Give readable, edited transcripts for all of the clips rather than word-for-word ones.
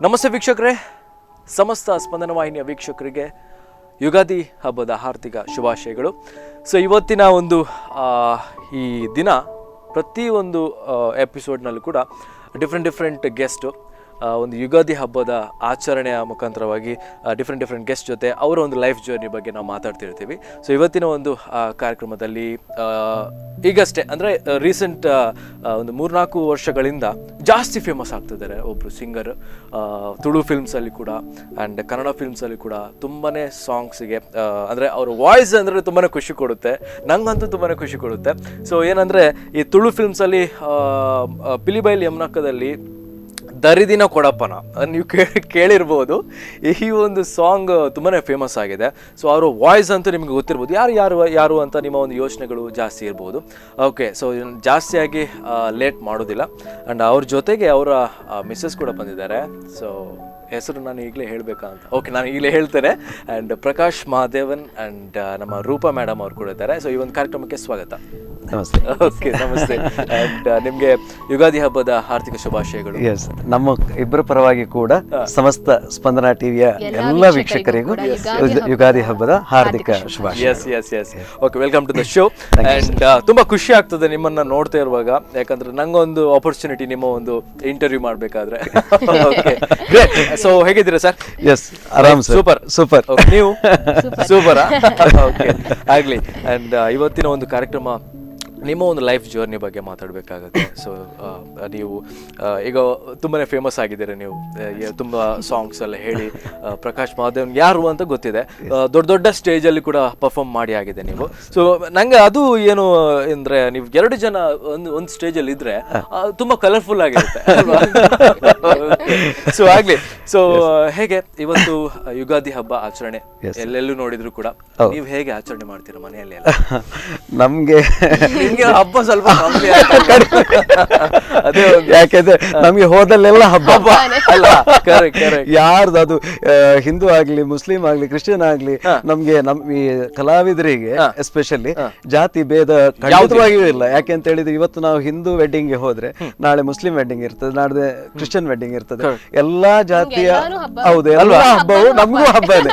ನಮಸ್ತೆ ವೀಕ್ಷಕರೇ, ಸಮಸ್ತ ಸ್ಪಂದನ ವಾಹಿನಿಯ ವೀಕ್ಷಕರಿಗೆ ಯುಗಾದಿ ಹಬ್ಬದ ಹಾರ್ದಿಕ ಶುಭಾಶಯಗಳು. ಸೊ ಇವತ್ತಿನ ಒಂದು ಈ ದಿನ ಪ್ರತಿಯೊಂದು ಎಪಿಸೋಡ್ನಲ್ಲೂ ಕೂಡ ಡಿಫ್ರೆಂಟ್ ಗೆಸ್ಟು ಒಂದು ಯುಗಾದಿ ಹಬ್ಬದ ಆಚರಣೆಯ ಮುಖಾಂತರವಾಗಿ ಡಿಫ್ರೆಂಟ್ ಗೆಸ್ಟ್ ಜೊತೆ ಅವರ ಒಂದು ಲೈಫ್ ಜರ್ನಿ ಬಗ್ಗೆ ನಾವು ಮಾತಾಡ್ತಿರ್ತೀವಿ. ಸೊ ಇವತ್ತಿನ ಒಂದು ಕಾರ್ಯಕ್ರಮದಲ್ಲಿ ಈಗಷ್ಟೇ ಅಂದರೆ ರೀಸೆಂಟ್ ಒಂದು 3-4 ವರ್ಷಗಳಿಂದ ಜಾಸ್ತಿ ಫೇಮಸ್ ಆಗ್ತಿದ್ದಾರೆ ಒಬ್ಬರು ಸಿಂಗರ್. ತುಳು ಫಿಲ್ಮ್ಸಲ್ಲಿ ಕೂಡ ಆ್ಯಂಡ್ ಕನ್ನಡ ಫಿಲ್ಮ್ಸಲ್ಲಿ ಕೂಡ ತುಂಬಾ ಸಾಂಗ್ಸಿಗೆ ಅಂದರೆ ಅವ್ರ ವಾಯ್ಸ್ ಅಂದರೆ ತುಂಬಾ ಖುಷಿ ಕೊಡುತ್ತೆ, ನಂಗಂತೂ ತುಂಬಾ ಖುಷಿ ಕೊಡುತ್ತೆ. ಸೊ ಏನಂದರೆ ಈ ತುಳು ಫಿಲ್ಮ್ಸಲ್ಲಿ ಪಿಲಿಬೈಲ್ ಯಮನಕ್ಕದಲ್ಲಿ ದರಿದಿನ ಕೊಡಪ್ಪನ ನೀವು ಕೇಳಿರ್ಬೋದು. ಈ ಒಂದು ಸಾಂಗ್ ತುಂಬಾ ಫೇಮಸ್ ಆಗಿದೆ. ಸೊ ಅವರ ವಾಯ್ಸ್ ಅಂತೂ ನಿಮಗೆ ಗೊತ್ತಿರ್ಬೋದು. ಯಾರು ಅಂತ ನಿಮ್ಮ ಒಂದು ಯೋಚನೆಗಳು ಜಾಸ್ತಿ ಇರ್ಬೋದು. ಓಕೆ, ಸೊ ಜಾಸ್ತಿಯಾಗಿ ಲೇಟ್ ಮಾಡೋದಿಲ್ಲ. ಆ್ಯಂಡ್ ಅವ್ರ ಜೊತೆಗೆ ಅವರ ಮಿಸ್ಸಸ್ ಕೂಡ ಬಂದಿದ್ದಾರೆ. ಸೊ ಹೆಸರು ನಾನು ಈಗಲೇ ಹೇಳಬೇಕಾ ಅಂತ? ಓಕೆ, ನಾನು ಈಗಲೇ ಹೇಳ್ತೇನೆ. ಆ್ಯಂಡ್ ಪ್ರಕಾಶ್ ಮಹಾದೇವನ್ ಆ್ಯಂಡ್ ನಮ್ಮ ರೂಪಾ ಮೇಡಮ್ ಅವ್ರು ಕೂಡ ಇದ್ದಾರೆ. ಸೊ ಈ ಒಂದು ಕಾರ್ಯಕ್ರಮಕ್ಕೆ ಸ್ವಾಗತ. ನಮಸ್ತೆ. ಓಕೆ, ನಮಸ್ತೆ. ಆ್ಯಂಡ್ ನಿಮಗೆ ಯುಗಾದಿ ಹಬ್ಬದ ಹಾರ್ದಿಕ ಶುಭಾಶಯಗಳು. ಎಸ್, ನಮ್ಮ ಇಬ್ಬರ ಪರವಾಗಿ ಕೂಡ ಸಮಸ್ತ ಸ್ಪಂದನ ಟಿವಿಯ ಎಲ್ಲ ವೀಕ್ಷಕರಿಗೂ ಯುಗಾದಿ ಹಬ್ಬದ ಹಾರ್ದಿಕ ಶುಭಾಶಯ. Yes. Okay, welcome to the show. And ತುಂಬಾ ಖುಷಿ ಆಗ್ತದೆ ನಿಮ್ಮನ್ನ ನೋಡ್ತಾ ಇರುವಾಗ, ಯಾಕಂದ್ರೆ ನಂಗೊಂದು ಆಪರ್ಚುನಿಟಿ ನಿಮ್ಮ ಒಂದು ಇಂಟರ್ವ್ಯೂ ಮಾಡಬೇಕಾದ್ರೆ. Okay, great. ಸೊ ಹೇಗಿದ್ದೀರಾ ಸರ್? ಎಸ್, ಆರಾಮ್ ಸರ್. ಸೂಪರ್. ನೀವು ಸೂಪರಾ? ಓಕೆ, ಆಗ್ಲಿ. ಆ್ಯಂಡ್ ಇವತ್ತಿನ ಒಂದು ಕಾರ್ಯಕ್ರಮ ನಿಮ್ಮ ಒಂದು ಲೈಫ್ ಜರ್ನಿ ಬಗ್ಗೆ ಮಾತಾಡಬೇಕಾಗುತ್ತೆ. ಸೊ ನೀವು ಈಗ ತುಂಬಾ ಫೇಮಸ್ ಆಗಿದ್ದೀರಾ. ನೀವು ತುಂಬ ಸಾಂಗ್ಸ್ ಎಲ್ಲ ಹೇಳಿ ಪ್ರಕಾಶ್ ಮಹಾದೇವನ್ ಯಾರು ಅಂತ ಗೊತ್ತಿದೆ. ದೊಡ್ಡ ಸ್ಟೇಜಲ್ಲಿ ಕೂಡ ಪರ್ಫಾರ್ಮ್ ಮಾಡಿ ಆಗಿದೆ ನೀವು. ಸೊ ನಂಗೆ ಅದು ಏನು ಅಂದರೆ, ನೀವು 2 ಜನ ಒಂದು ಸ್ಟೇಜಲ್ಲಿ ಇದ್ರೆ ತುಂಬ ಕಲರ್ಫುಲ್ ಆಗಿರುತ್ತೆ. ಸೊ ಆಗಲಿ. ಸೊ ಹೇಗೆ ಇವತ್ತು ಯುಗಾದಿ ಹಬ್ಬ ಆಚರಣೆ ಎಲ್ಲೆಲ್ಲೂ ನೋಡಿದ್ರು ಕೂಡ ನೀವು ಹೇಗೆ ಆಚರಣೆ ಮಾಡ್ತೀರಾ ಮನೆಯಲ್ಲಿ? ನಮ್ಗೆ ಹಬ್ಬ ಸ್ವಲ್ಪ ಅದೇ, ಯಾಕೆಂದ್ರೆ ನಮ್ಗೆ ಹೋದಲ್ಲೆಲ್ಲ ಹಬ್ಬ ಅಲ್ಲ. ಯಾರ್ದು ಅದು ಹಿಂದೂ ಆಗ್ಲಿ, ಮುಸ್ಲಿಂ ಆಗ್ಲಿ, ಕ್ರಿಶ್ಚಿಯನ್ ಆಗ್ಲಿ, ನಮ್ಗೆ ಈ ಕಲಾವಿದರಿಗೆ ಎಸ್ಪೆಷಲಿ ಜಾತಿ ಭೇದ ಖಂಡಿತವಾಗಿಯೂ ಇಲ್ಲ. ಯಾಕೆ ಅಂತ ಹೇಳಿದ್ರೆ, ಇವತ್ತು ನಾವು ಹಿಂದೂ ವೆಡ್ಡಿಂಗ್ಗೆ ಹೋದ್ರೆ ನಾಳೆ ಮುಸ್ಲಿಂ ವೆಡ್ಡಿಂಗ್ ಇರ್ತದೆ, ನಾಳೆ ಕ್ರಿಶ್ಚಿಯನ್ ವೆಡ್ಡಿಂಗ್ ಇರ್ತದೆ. ಎಲ್ಲಾ ಜಾತಿಯ ಹೌದು, ಎಲ್ಲ ಹಬ್ಬವು ನಮಗೂ ಹಬ್ಬನೇ.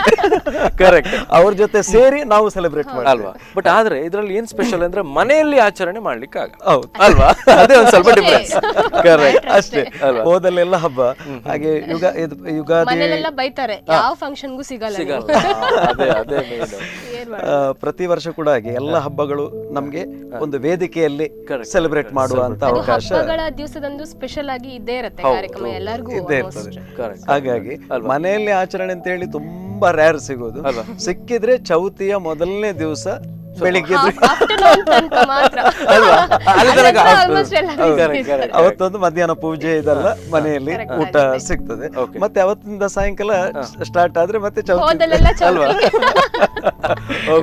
ಕರೆಕ್ಟ್. ಅವ್ರ ಜೊತೆ ಸೇರಿ ನಾವು ಸೆಲೆಬ್ರೇಟ್ ಮಾಡಲ್ವಾ. ಬಟ್ ಆದ್ರೆ ಇದ್ರಲ್ಲಿ ಏನ್ ಸ್ಪೆಷಲ್ ಅಂದ್ರೆ, ಮನೆಯಲ್ಲಿ ಆಚರಣೆ ಮಾಡ್ಲಿಕ್ಕೆ ಅಲ್ವಾ? ಅದೇ ಒಂದ್ ಸ್ವಲ್ಪ ಡಿಫರೆನ್ಸ್. ಕರೆಕ್ಟ್, ಅಷ್ಟೇ. ಹೋದಲ್ಲೆಲ್ಲ ಹಬ್ಬ. ಹಾಗೆ ಯುಗಾದಿ ಬೈತಾರೆ, ಯಾವ ಫಂಕ್ಷನ್ಗೂ ಸಿಗಲ್ಲ. ಪ್ರತಿ ವರ್ಷ ಕೂಡ ಹಾಗೆ ಎಲ್ಲ ಹಬ್ಬಗಳು ನಮ್ಗೆ ಒಂದು ವೇದಿಕೆಯಲ್ಲಿ ಸೆಲೆಬ್ರೇಟ್ ಮಾಡುವಂತ ಅವಕಾಶ ದಿವಸದಂದು ಸ್ಪೆಷಲ್ ಆಗಿ ಇದ್ದೇ ಇರುತ್ತೆ ಕಾರ್ಯಕ್ರಮ, ಎಲ್ಲರಿಗೂ ಇದ್ದೇ ಇರ್ತದೆ. ಹಾಗಾಗಿ ಮನೆಯಲ್ಲಿ ಆಚರಣೆ ಅಂತ ಹೇಳಿ ತುಂಬಾ ರೇರ್ ಸಿಗೋದು. ಸಿಕ್ಕಿದ್ರೆ ಚೌತಿಯ ಮೊದಲನೇ ದಿವಸ ಬೆಳಿಗ್ಗೆ ಅವತ್ತೊಂದು ಮಧ್ಯಾಹ್ನ ಪೂಜೆ ಇದೆಲ್ಲ ಮನೆಯಲ್ಲಿ ಊಟ ಸಿಗ್ತದೆ. ಮತ್ತೆ ಅವತ್ತಿಂದ ಸಾಯಂಕಾಲ ಸ್ಟಾರ್ಟ್ ಆದ್ರೆ ಮತ್ತೆ ಚೌತಿ ಅಲ್ವಾ,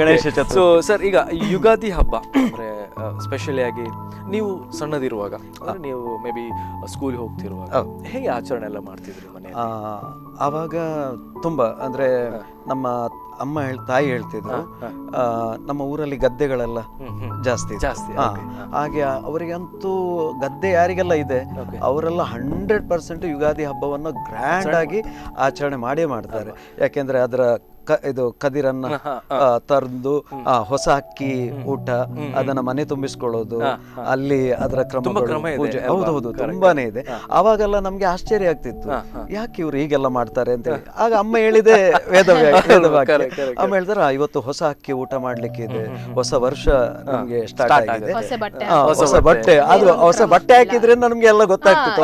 ಗಣೇಶ ಚತುರ್ಥಿ. ಸೊ ಸರ್, ಈಗ ಯುಗಾದಿ ಹಬ್ಬ ಅಂದ್ರೆ ಸ್ಪೆಷಲಿ ಆಗಿ ನೀವು ಸಣ್ಣದಿರುವಾಗ, ನೀವು ಮೇ ಬಿ ಸ್ಕೂಲ್ ಹೋಗ್ತಿರುವಾಗ ಹೇಗೆ ಆಚರಣೆ ಎಲ್ಲ ಮಾಡ್ತಿದ್ರಿ ಮನೆ? ಆವಾಗ ತುಂಬಾ ಅಂದ್ರೆ ನಮ್ಮ ಅಮ್ಮ ತಾಯಿ ಹೇಳ್ತಿದ್ರು, ನಮ್ಮ ಊರಲ್ಲಿ ಗದ್ದೆಗಳೆಲ್ಲ ಜಾಸ್ತಿ. ಹಾಗೆ ಅವರಿಗಂತೂ ಗದ್ದೆ ಯಾರಿಗೆಲ್ಲ ಇದೆ ಅವರೆಲ್ಲ 100% ಯುಗಾದಿ ಹಬ್ಬವನ್ನು ಗ್ರ್ಯಾಂಡ್ ಆಗಿ ಆಚರಣೆ ಮಾಡೇ ಮಾಡ್ತಾರೆ. ಯಾಕೆಂದ್ರೆ ಅದರ ಇದು ಕದಿರನ್ನ ತಂದು ಹೊಸ ಅಕ್ಕಿ ಊಟ, ಅದನ್ನ ಮನೆ ತುಂಬಿಸ್ಕೊಳ್ಳೋದು, ಅಲ್ಲಿ ಅದರ ಕ್ರಮ ಪೂಜೆ, ಹೌದೌದು ತುಂಬಾನೇ ಇದೆ. ಅವಾಗೆಲ್ಲ ನಮ್ಗೆ ಆಶ್ಚರ್ಯ ಆಗ್ತಿತ್ತು, ಯಾಕೆ ಇವ್ರು ಹೀಗೆಲ್ಲ ಮಾಡ್ತಾರೆ ಅಂತ ಹೇಳಿ. ಆಗ ಅಮ್ಮ ಹೇಳಿದೆ ವೇದವಾಕ್ಯ. ಅಮ್ಮ ಹೇಳ್ತಾರ, ಇವತ್ತು ಹೊಸ ಅಕ್ಕಿ ಊಟ ಮಾಡ್ಲಿಕ್ಕೆ ಇದೆ, ಹೊಸ ವರ್ಷ ನಮ್ಗೆ ಸ್ಟಾರ್ಟ್ ಆಗಿದೆ, ಹೊಸ ಬಟ್ಟೆ. ಅದು ಹೊಸ ಬಟ್ಟೆ ಹಾಕಿದ್ರೆ ನಮ್ಗೆ ಎಲ್ಲ ಗೊತ್ತಾಗ್ತಿತ್ತು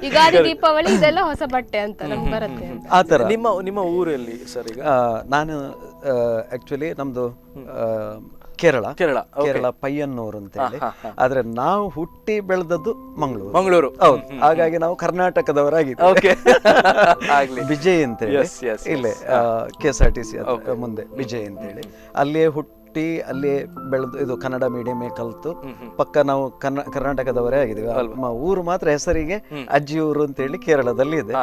ಯುಗಾದಿ, ದೀಪಾವಳಿ ಇದೆಲ್ಲ ಹೊಸ ಬಟ್ಟೆ ಅಂತ ಬರುತ್ತೆ. ಆತರ ನಿಮ್ಮ ಊರಲ್ಲಿ ಸರ್? ಈಗ ನಾನು ಆಕ್ಚುಲಿ ನಮ್ದು ಕೇರಳ ಪಯ್ಯನ್ನೂರು ಅಂತ ಹೇಳಿ. ಆದ್ರೆ ನಾವು ಹುಟ್ಟಿ ಬೆಳೆದದ್ದು ಮಂಗಳೂರು. ಹೌದು, ಹಾಗಾಗಿ ನಾವು ಕರ್ನಾಟಕದವರಾಗಿದ್ದೀವಿ. ವಿಜಯ್ ಅಂತ ಹೇಳಿ, ಇಲ್ಲೇ KSRTC ಮುಂದೆ ವಿಜಯ್ ಅಂತ ಹೇಳಿ, ಅಲ್ಲಿಯೇ ಹುಟ್ಟಿ ಹುಟ್ಟಿ ಅಲ್ಲೇ ಬೆಳೆದು ಇದು ಕನ್ನಡ ಮೀಡಿಯಮೇ ಕಲಿತು ಪಕ್ಕ ನಾವು ಕರ್ನಾಟಕದವರೇ ಆಗಿದ್ದೀವಿ. ಊರು ಮಾತ್ರ ಹೆಸರಿಗೆ ಅಜ್ಜಿ ಊರು ಅಂತ ಹೇಳಿ ಕೇರಳದಲ್ಲಿ ಇದೆ.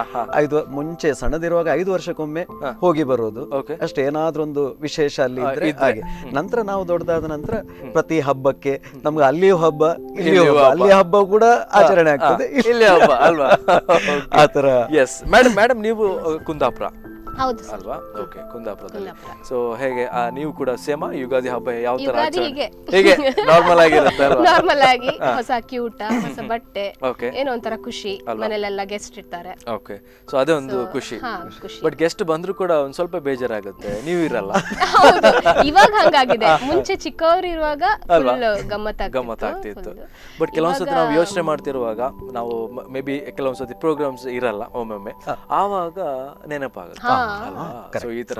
ಮುಂಚೆ ಸಣ್ಣದಿರುವಾಗ 5 ವರ್ಷಕ್ಕೊಮ್ಮೆ ಹೋಗಿ ಬರೋದು ಅಷ್ಟೇ, ಏನಾದ್ರೂ ಒಂದು ವಿಶೇಷ ಅಲ್ಲಿ ಇದ್ರೆ ಹಾಗೆ. ನಂತರ ನಾವು ದೊಡ್ಡದಾದ ನಂತರ ಪ್ರತಿ ಹಬ್ಬಕ್ಕೆ ನಮ್ಗೆ ಅಲ್ಲಿಯೂ ಹಬ್ಬ ಇಲ್ಲಿಯೂ ಹಬ್ಬ, ಅಲ್ಲಿ ಹಬ್ಬ ಕೂಡ ಆಚರಣೆ ಆಗ್ತದೆ, ಇಲ್ಲಿ ಹಬ್ಬ ಅಲ್ವಾ? ಆತರ. ಎಸ್ ಮೇಡಮ್ ನೀವು ಕುಂದಾಪುರ ಹೌದು ಅಲ್ವಾ? ಓಕೆ, ಕುಂದಾಪುರದಲ್ಲಿ. ಸೊ ಹೇಗೆ ನೀವು ಕೂಡ ಸೇಮ ಯುಗಾದಿ ಹಬ್ಬ ಯಾವ ತರ ಹೇಗೆ ನಾರ್ಮಲ್ ಆಗಿರುತ್ತೆ ಅಲ್ವಾ? ನಾರ್ಮಲ್ ಆಗಿ ಹೊಸ ಕ್ಯೂಟ, ಹೊಸ ಬಟ್ಟೆ, ಏನೋ ಒಂಥರ ಖುಷಿ, ಮನೆಯಲ್ಲೆಲ್ಲ ಗೆಸ್ಟ್ ಇರ್ತಾರೆ. ಓಕೆ, ಸೊ ಅದೇ ಒಂದು ಖುಷಿ. ಬಟ್ ಗೆಸ್ಟ್ ಬಂದ್ರು ಕೂಡ ಒಂದ್ ಸ್ವಲ್ಪ ಬೇಜಾರಾಗುತ್ತೆ, ನೀವು ಇರಲ್ಲ. ಇವಾಗ ಹಂಗಾಗಿದೆ, ಮುಂಚೆ ಚಿಕ್ಕವರು ಇರುವಾಗ ಗಮ್ಮತ್ ಆಗ್ತಿತ್ತು. ಬಟ್ ಕೆಲವೊಂದ್ಸತಿ ನಾವು ಯೋಚನೆ ಮಾಡ್ತಿರುವಾಗ ನಾವು ಮೇ ಬಿ ಕೆಲವೊಂದ್ಸತಿ ಪ್ರೋಗ್ರಾಮ್ಸ್ ಇರಲ್ಲ, ಒಮ್ಮೊಮ್ಮೆ ಆವಾಗ ನೆನಪಾಗುತ್ತೆ. ಸೊ ಈ ತರ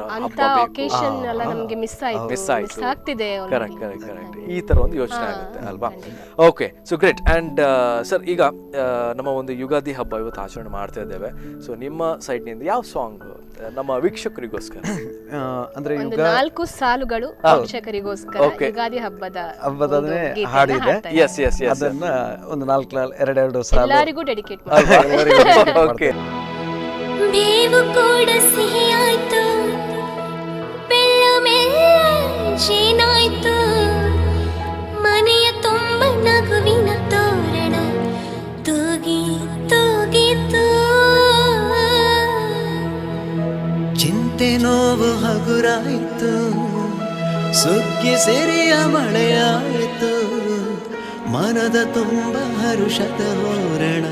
ಈ ತರ ಒಂದು ಯೋಚನೆ ಆಗುತ್ತೆ ಅಲ್ವಾ? Okay, so great. And sir, ಈಗ ನಮ್ಮ ಒಂದು ಯುಗಾದಿ ಹಬ್ಬ ಇವತ್ತು ಆಚರಣೆ ಮಾಡ್ತಾ ಇದ್ದೇವೆ. ಸೊ ನಿಮ್ಮ ಸೈಡ್ ನಿಂದ ಯಾವ ಸಾಂಗ್ ನಮ್ಮ ವೀಕ್ಷಕರಿಗೋಸ್ಕರ? ಅಂದ್ರೆ 4 ಸಾಲುಗಳು ವೀಕ್ಷಕರಿಗೋಸ್ಕರ ಯುಗಾದಿ ಹಬ್ಬದ ಹಾಡಿದೆ. ಅದನ್ನ ಒಂದು 2 ಸಾಲು ಎಲ್ಲರಿಗೂ ಡೆಡಿಕೇಟ್ ಮಾಡಿ. ಓಕೆ. ಬೇವು ಕೂಡ ಸಿಹಿಯಾಯ್ತು, ಬೆಲ್ಲ ಮೆಲ್ಲೇನಾಯ್ತು, ಮನೆಯ ತುಂಬ ನಗುವಿನ ತೋರಣ ತೂಗಿ ತೂಗಿತು. ಚಿಂತೆ ನೋವು ಹಗುರಾಯಿತು, ಸುಗ್ಗಿ ಸೆರೆಯ ಮಳೆಯಾಯಿತು, ಮನದ ತುಂಬ ಹರುಷದ ಹೋರಣ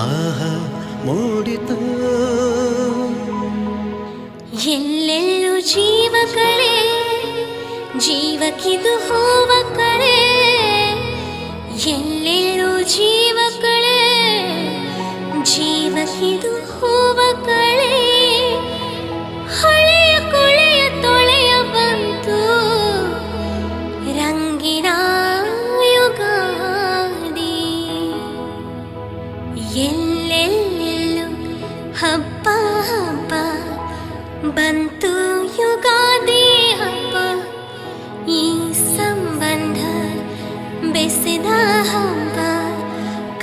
ಆಹಾ ಮೂಡಿತು. ಎಲ್ಲೆಲ್ಲೂ ಜೀವ ಕಳೆ, ಜೀವಕ್ಕಿದು ಹೂವ ಕಳೆ, ಎಲ್ಲೆಲ್ಲೂ ಜೀವ ಕಳೆ, ಜೀವಕ್ಕಿದು ಹೂವ ಕಳೆ. ಹಳೆಯ ಕೊಳೆಯ ತೊಳೆಯ ಬಂತು ರಂಗಿನ ಯುಗಾದಿ. ಎಲ್ಲೆಲ್ಲೆಲ್ಲೂ ಹಬ್ಬ ಹಬ್ಬ ಬಂತು ಯುಗಾದಿ ಹಬ್ಬ. ಈ ಸಂಬಂಧ ಬೆಸೆದ ಹಬ್ಬ,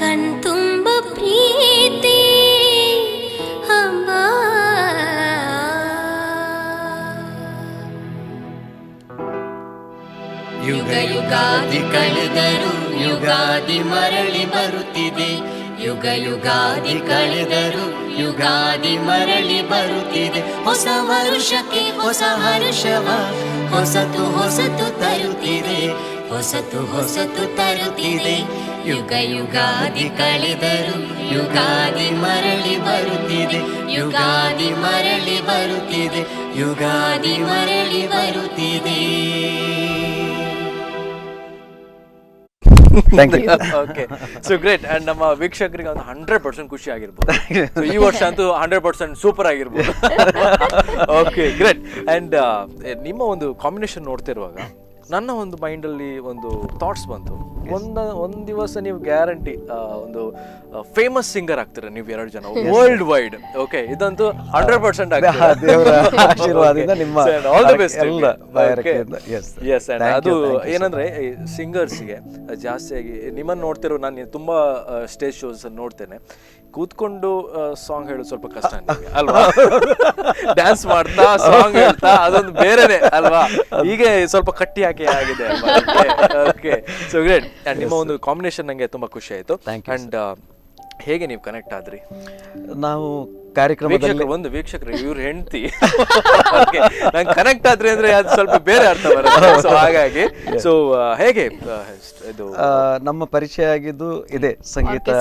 ಕಣ್ತುಂಬ ಪ್ರೀತಿ ಹಬ್ಬ. ಯುಗ ಯುಗಾದಿ ಕಳೆದರು ಯುಗಾದಿ ಮರಳಿ ಬರುತ್ತಿದೆ, ಯುಗ ಯುಗಾದಿ ಕಳೆದರು ಯುಗಾದಿ ಮರಳಿ ಬರುತ್ತಿದೆ. ಹೊಸ ವರುಷಕ್ಕೆ ಹೊಸ ಹರ್ಷವ ಹೊಸತು ಹೊಸತು ತರುತ್ತಿದೆ, ಹೊಸತು ಹೊಸತು ತರುತ್ತಿದೆ. ಯುಗ ಯುಗಾದಿ ಕಳೆದರು ಯುಗಾದಿ ಮರಳಿ ಬರುತ್ತಿದೆ, ಯುಗಾದಿ ಮರಳಿ ಬರುತ್ತಿದೆ, ಯುಗಾದಿ ಮರಳಿ ಬರುತ್ತಿದೆ. Okay, so great. ಅಂಡ್ ನಮ್ಮ ವೀಕ್ಷಕರಿಗೆ ಒಂದು 100% ಖುಷಿ ಆಗಿರ್ಬೋದು. ಈ ವರ್ಷ ಅಂತೂ 100% ಸೂಪರ್ ಆಗಿರ್ಬೋದು. Okay, great. ಅಂಡ್ ನಿಮ್ಮ ಒಂದು ಕಾಂಬಿನೇಷನ್ ನೋಡ್ತಿರುವಾಗ ನನ್ನ ಒಂದು ಮೈಂಡಲ್ಲಿ ಒಂದು ಥಾಟ್ಸ್ ಬಂತು, ಒಂದು ದಿವಸ ನೀವು ಗ್ಯಾರಂಟಿ ಒಂದು ಫೇಮಸ್ ಸಿಂಗರ್ ಆಗ್ತೀರ ನೀವು 2 ಜನ ವರ್ಲ್ಡ್ ವೈಡ್. ಓಕೆ, ಇದಂತೂ 100% ಆಶೀರ್ವಾದದಿಂದ ನಿಮ್ಮ all the best. Yes, and ಅದು ಏನಂದ್ರೆ ಸಿಂಗರ್ಸ್ಗೆ ಜಾಸ್ತಿಯಾಗಿ ನಿಮ್ಮನ್ನು ನೋಡ್ತಿರೋ ನಾನು ತುಂಬಾ ಸ್ಟೇಜ್ ಶೋಸ್ ನೋಡ್ತೇನೆ, ಕೂತ್ಕೊಂಡು ಸಾಂಗ್ ಹೇಳೋದು ಸ್ವಲ್ಪ ಕಷ್ಟ ನನಗೆ ಅಲ್ವಾ? ಡ್ಯಾನ್ಸ್ ಮಾಡ್ತಾ ಸಾಂಗ್ ಹೇಳ್ತಾ ಅದೊಂದು ಬೇರೆನೆ ಅಲ್ವಾ? ಹೀಗೆ ಸ್ವಲ್ಪ ಕಟ್ಟಿ ಹಾಕಿ ಆಗಿದೆ. Okay, so great. ಅಂಡ್ ನಿಮ್ಮ ಒಂದು ಕಾಂಬಿನೇಷನ್ ನಂಗೆ ತುಂಬಾ ಖುಷಿ ಆಯ್ತು. ಅಂಡ್ ಹೇಗೆ ನೀವು ಕನೆಕ್ಟ್ ಆದ್ರಿ? ನಾವು ಕಾರ್ಯಕ್ರಮದಲ್ಲಿ ಒಂದು ವೀಕ್ಷಕರು ಇವ್ರ ಹೆಂಡತಿ ನಂಗೆ ಕನೆಕ್ಟ್ ಆದ್ರಿ ಅಂದ್ರೆ ಅದು ಸ್ವಲ್ಪ ಬೇರೆ ಅರ್ಥ ಬರುತ್ತೆ. ಸೊ ಹಾಗಾಗಿ ಸೊ ಹೇಗೆ ಇದು ನಮ್ಮ ಪರಿಚಯ ಆಗಿದ್ದು ಇದೆ ಸಂಗೀತದ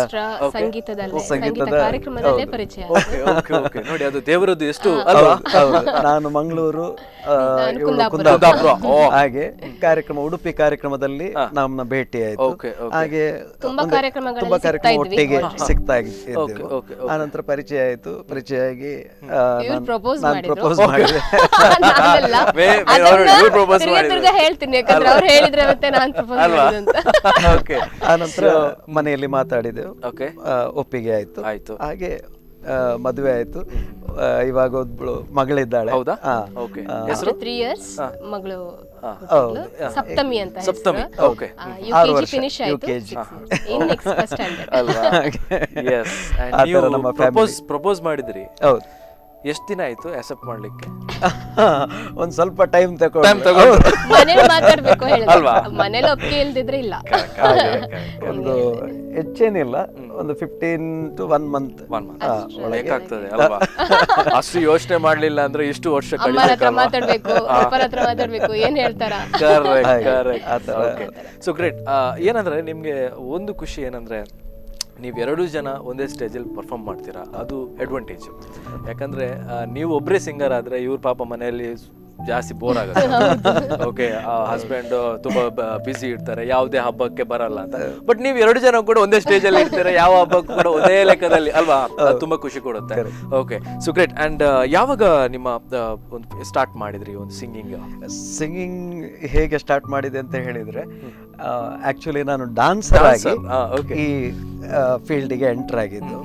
ಕಾರ್ಯಕ್ರಮದಲ್ಲೇ ಪರಿಚಯ. ಓಕೆ, ನೋಡಿ ಅದು ದೇವರದ್ದು ಎಷ್ಟು ಅಲ್ವಾ? ನಾನು ಮಂಗಳೂರು, ಕುಂದಾಪುರ, ಹಾಗೆ ಕಾರ್ಯಕ್ರಮ ಉಡುಪಿ ಕಾರ್ಯಕ್ರಮದಲ್ಲಿ ನಮ್ಮ ಭೇಟಿ ಆಯ್ತು. ಹಾಗೆ ತುಂಬಾ ಕಾರ್ಯಕ್ರಮ ಒಟ್ಟಿಗೆ ಸಿಗ್ತಾ ಇದ್ದೆವು. ಆನಂತರ ಪರಿಚಯ ಆಯ್ತು. ಪರಿಚಯ ಆಗಿ ನಾನು ಪ್ರಪೋಸ್ ಮಾಡಿದೆ. ಹೇಳ್ತೀನಿ ಯಾಕಂದ್ರೆ ಅವ್ರು ಹೇಳಿದ್ರೆ ಮತ್ತೆ ನಾನು ಪ್ರಪೋಸ್ ಮಾಡಿದೆ ಅಂತ. ಆನಂತರ ಮನೆಯಲ್ಲಿ ಮಾತಾಡಿದೆವು, ಒಪ್ಪಿಗೆ ಆಯ್ತು. ಹಾಗೆ ಮದುವೆ ಆಯ್ತು. ಇವಾಗ ಒಬ್ಳು ಮಗಳಿದ್ದಾಳೆ. 3 years ಮಗಳು ಸಪ್ತಮಿ ಅಂತ ಸಪ್ತಮಿ, ಓಕೆ. UKG ಫಿನಿಶ್ ಆಯ್ತು, UKG. ಇನ್ ನೆಕ್ಸ್ಟ್ ಫಸ್ಟ್ ಸ್ಟ್ಯಾಂಡರ್ಡ್. ಅಲ್ವಾ? ಎಸ್. ಥರ ನಮ್ಮ family. ಪ್ರಪೋಸ್ ಮಾಡಿದ್ರಿ, ಹೌದು. ಎಷ್ಟು ದಿನ ಆಯ್ತು ಅಕ್ಸೆಪ್ಟ್ ಮಾಡ್ಲಿಕ್ಕೆ? ಒಂದ್ ಸ್ವಲ್ಪ ಟೈಮ್ ತಗೊಂಡು ಮನೇಲಿ ಮಾತಾಡ್ಬೇಕು ಹೇಳಿದ್ರೆ, ಮನೇಲಿ ಒಪ್ಪಿಗೆ ಇಲ್ದಿದ್ರೆ ಇಲ್ಲ. ಒಂದು ಹೆಚ್ಚೇನಿಲ್ಲ, ಒಂದು 15 to 1 month ಬೇಕಾಗ್ತದೆ ಅಲ್ವಾ? ಅಷ್ಟು ಯೋಚನೆ ಮಾಡ್ಲಿಲ್ಲ ಅಂದ್ರೆ ಇಷ್ಟು ವರ್ಷ ಅಮ್ಮರ ಹತ್ರ ಮಾತಾಡ್ಬೇಕು, ಅಪ್ಪರ ಹತ್ರ ಮಾತಾಡ್ಬೇಕು, ಏನ್ ಹೇಳ್ತಾರ. So great. ಏನಂದ್ರೆ ನಿಮ್ಗೆ ಒಂದು ಖುಷಿ ಏನಂದ್ರೆ ನೀವು 2 ಜನ ಒಂದೇ ಸ್ಟೇಜಲ್ಲಿ ಪರ್ಫಾರ್ಮ್ ಮಾಡ್ತೀರಾ, ಅದು ಅಡ್ವಾಂಟೇಜ್. ಯಾಕಂದ್ರೆ ನೀವು ಒಬ್ಬರೇ ಸಿಂಗರ್ ಆದ್ರೆ ಇವ್ರ ಪಾಪ ಮನೆಯಲ್ಲಿ ಜಾಸ್ತಿ ಬೋರ್ ಆಗುತ್ತೆ. ಓಕೆ, ಹಸ್ಬೆಂಡ್ ತುಂಬಾ ಬಿಸಿ ಇರ್ತಾರೆ, ಯಾವುದೇ ಹಬ್ಬಕ್ಕೆ ಬರಲ್ಲ ಅಂತ. ಬಟ್ ನೀವು 2 ಜನ ಕೂಡ ಒಂದೇ ಸ್ಟೇಜ್ ಅಲ್ಲಿ ಇರ್ತೀರಾ, ಯಾವ ಹಬ್ಬಕ್ಕೂ ಕೂಡ ಒಂದೇ ಲೆಕ್ಕದಲ್ಲಿ ಅಲ್ವಾ? ಅದು ತುಂಬಾ ಖುಷಿ ಕೊಡುತ್ತೆ. Okay, so great. ಅಂಡ್ ಯಾವಾಗ ನಿಮ್ಮ ಒಂದು ಸ್ಟಾರ್ಟ್ ಮಾಡಿದ್ರಿ ಒಂದು ಸಿಂಗಿಂಗ್ ಹೇಗೆ ಸ್ಟಾರ್ಟ್ ಮಾಡಿದೆ ಅಂತ ಹೇಳಿದ್ರೆ, ಆಕ್ಚುಲಿ ನಾನು ಡಾನ್ಸರ್ ಆಗಿ ಈ ಫೀಲ್ಡಿಗೆ ಎಂಟರ್ ಆಗಿದ್ದು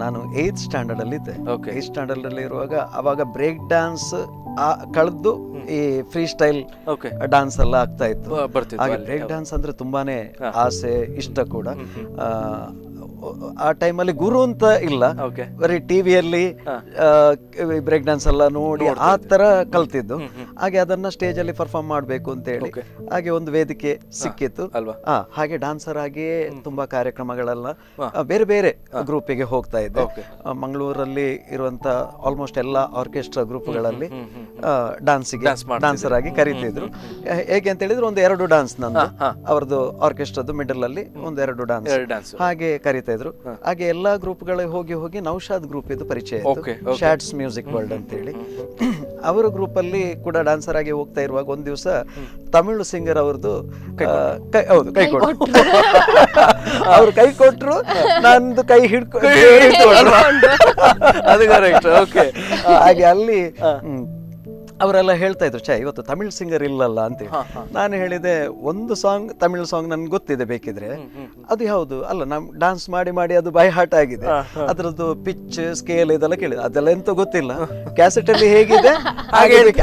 ನಾನು 8th ಸ್ಟ್ಯಾಂಡರ್ಡ್ ಅಲ್ಲಿ ಇದ್ದೆ. 8th ಸ್ಟ್ಯಾಂಡರ್ಡ್ ಅಲ್ಲಿ ಇರುವಾಗ ಅವಾಗ ಬ್ರೇಕ್ ಡ್ಯಾನ್ಸ್ ಕಳೆದು ಈ ಫ್ರೀ ಸ್ಟೈಲ್ ಡಾನ್ಸ್ ಎಲ್ಲ ಆಗ್ತಾ ಇತ್ತು. ಹಾಗೆ ಬ್ರೇಕ್ ಡ್ಯಾನ್ಸ್ ಅಂದ್ರೆ ತುಂಬಾನೇ ಆಸೆ, ಇಷ್ಟ ಕೂಡ. ಆ ಟೈಮಲ್ಲಿ ಗುರು ಅಂತ ಇಲ್ಲ, ಬರೀ ಟಿವಿಯಲ್ಲಿ ಬ್ರೇಕ್ ಡ್ಯಾನ್ಸ್ ಎಲ್ಲ ನೋಡಿ ಆ ತರ ಕಲ್ತಿದ್ದು. ಹಾಗೆ ಅದನ್ನ ಸ್ಟೇಜ್ ಅಲ್ಲಿ ಪರ್ಫಾರ್ಮ್ ಮಾಡ್ಬೇಕು ಅಂತ ಹೇಳಿ ಹಾಗೆ ಒಂದು ವೇದಿಕೆ ಸಿಕ್ಕಿತ್ತು. ಹಾಗೆ ಡಾನ್ಸರ್ ಆಗಿ ತುಂಬಾ ಕಾರ್ಯಕ್ರಮಗಳೆಲ್ಲ ಬೇರೆ ಬೇರೆ ಗ್ರೂಪಿಗೆ ಹೋಗ್ತಾ ಇದ್ದೆ. ಮಂಗಳೂರಲ್ಲಿ ಇರುವಂತ ಆಲ್ಮೋಸ್ಟ್ ಎಲ್ಲ ಆರ್ಕೆಸ್ಟ್ರಾ ಗ್ರೂಪ್ಗಳಲ್ಲಿ ಡಾನ್ಸರ್ ಆಗಿ ಕರೀತಿದ್ರು. ಹೇಗೆ ಅಂತ ಹೇಳಿದ್ರೆ ಒಂದು 2 ಡಾನ್ಸ್ ನಂದು, ಅವ್ರದ್ದು ಆರ್ಕೆಸ್ಟ್ರಾದು ಮಿಡಲ್ ಅಲ್ಲಿ ಒಂದು 2 ಡಾನ್ಸ್ ಹಾಗೆ ಕರೀತಾ ಇದ್ರು. ಹಾಗೆ ಎಲ್ಲಾ ಗ್ರೂಪ್ಗಳಿಗೆ ಹೋಗಿ ಹೋಗಿ ನೌಶಾದ್ ಗ್ರೂಪ್ ಇದು ಪರಿಚಯ ಆಯ್ತು, ಶಾಡ್ಸ್ ಮ್ಯೂಸಿಕ್ ವರ್ಲ್ಡ್ ಅಂತ ಹೇಳಿ. ಅವರ ಗ್ರೂಪ್ ಅಲ್ಲಿ ಕೂಡ ಡಾನ್ಸರ್ ಆಗಿ ಹೋಗ್ತಾ ಇರುವಾಗ ಒಂದ್ ದಿವಸ ತಮಿಳು ಸಿಂಗರ್ ಅವ್ರದ್ದು ಕೈ ಕೊಟ್ರು. ಅವ್ರು ಕೈ ಕೊಟ್ರು, ನಂದು ಕೈ ಹಾಗೆ ಅಲ್ಲಿ ಅವರೆಲ್ಲ ಹೇಳ್ತಾ ಇದ್ರು, ಇವತ್ತು ತಮಿಳ್ ಸಿಂಗರ್ ಇಲ್ಲಲ್ಲ ಅಂತೇಳಿ. ನಾನು ಹೇಳಿದೆ, ಒಂದು ಸಾಂಗ್ ತಮಿಳ್ ಸಾಂಗ್ ನನ್ಗೆ ಗೊತ್ತಿದೆ, ಬೇಕಿದ್ರೆ. ಅದು ಯಾವುದು ಅಲ್ಲ, ನಮ್ ಡಾನ್ಸ್ ಮಾಡಿ ಮಾಡಿ ಅದು ಬೈ ಹಾರ್ಟ್ ಆಗಿದೆ. ಅದ್ರದ್ದು ಪಿಚ್ ಸ್ಕೇಲ್ ಇದೆಲ್ಲ ಕೇಳಿದೆ, ಅದೆಲ್ಲ ಎಂತ ಗೊತ್ತಿಲ್ಲ, ಕ್ಯಾಸೆಟ್ ಅಲ್ಲಿ ಹೇಗಿದೆ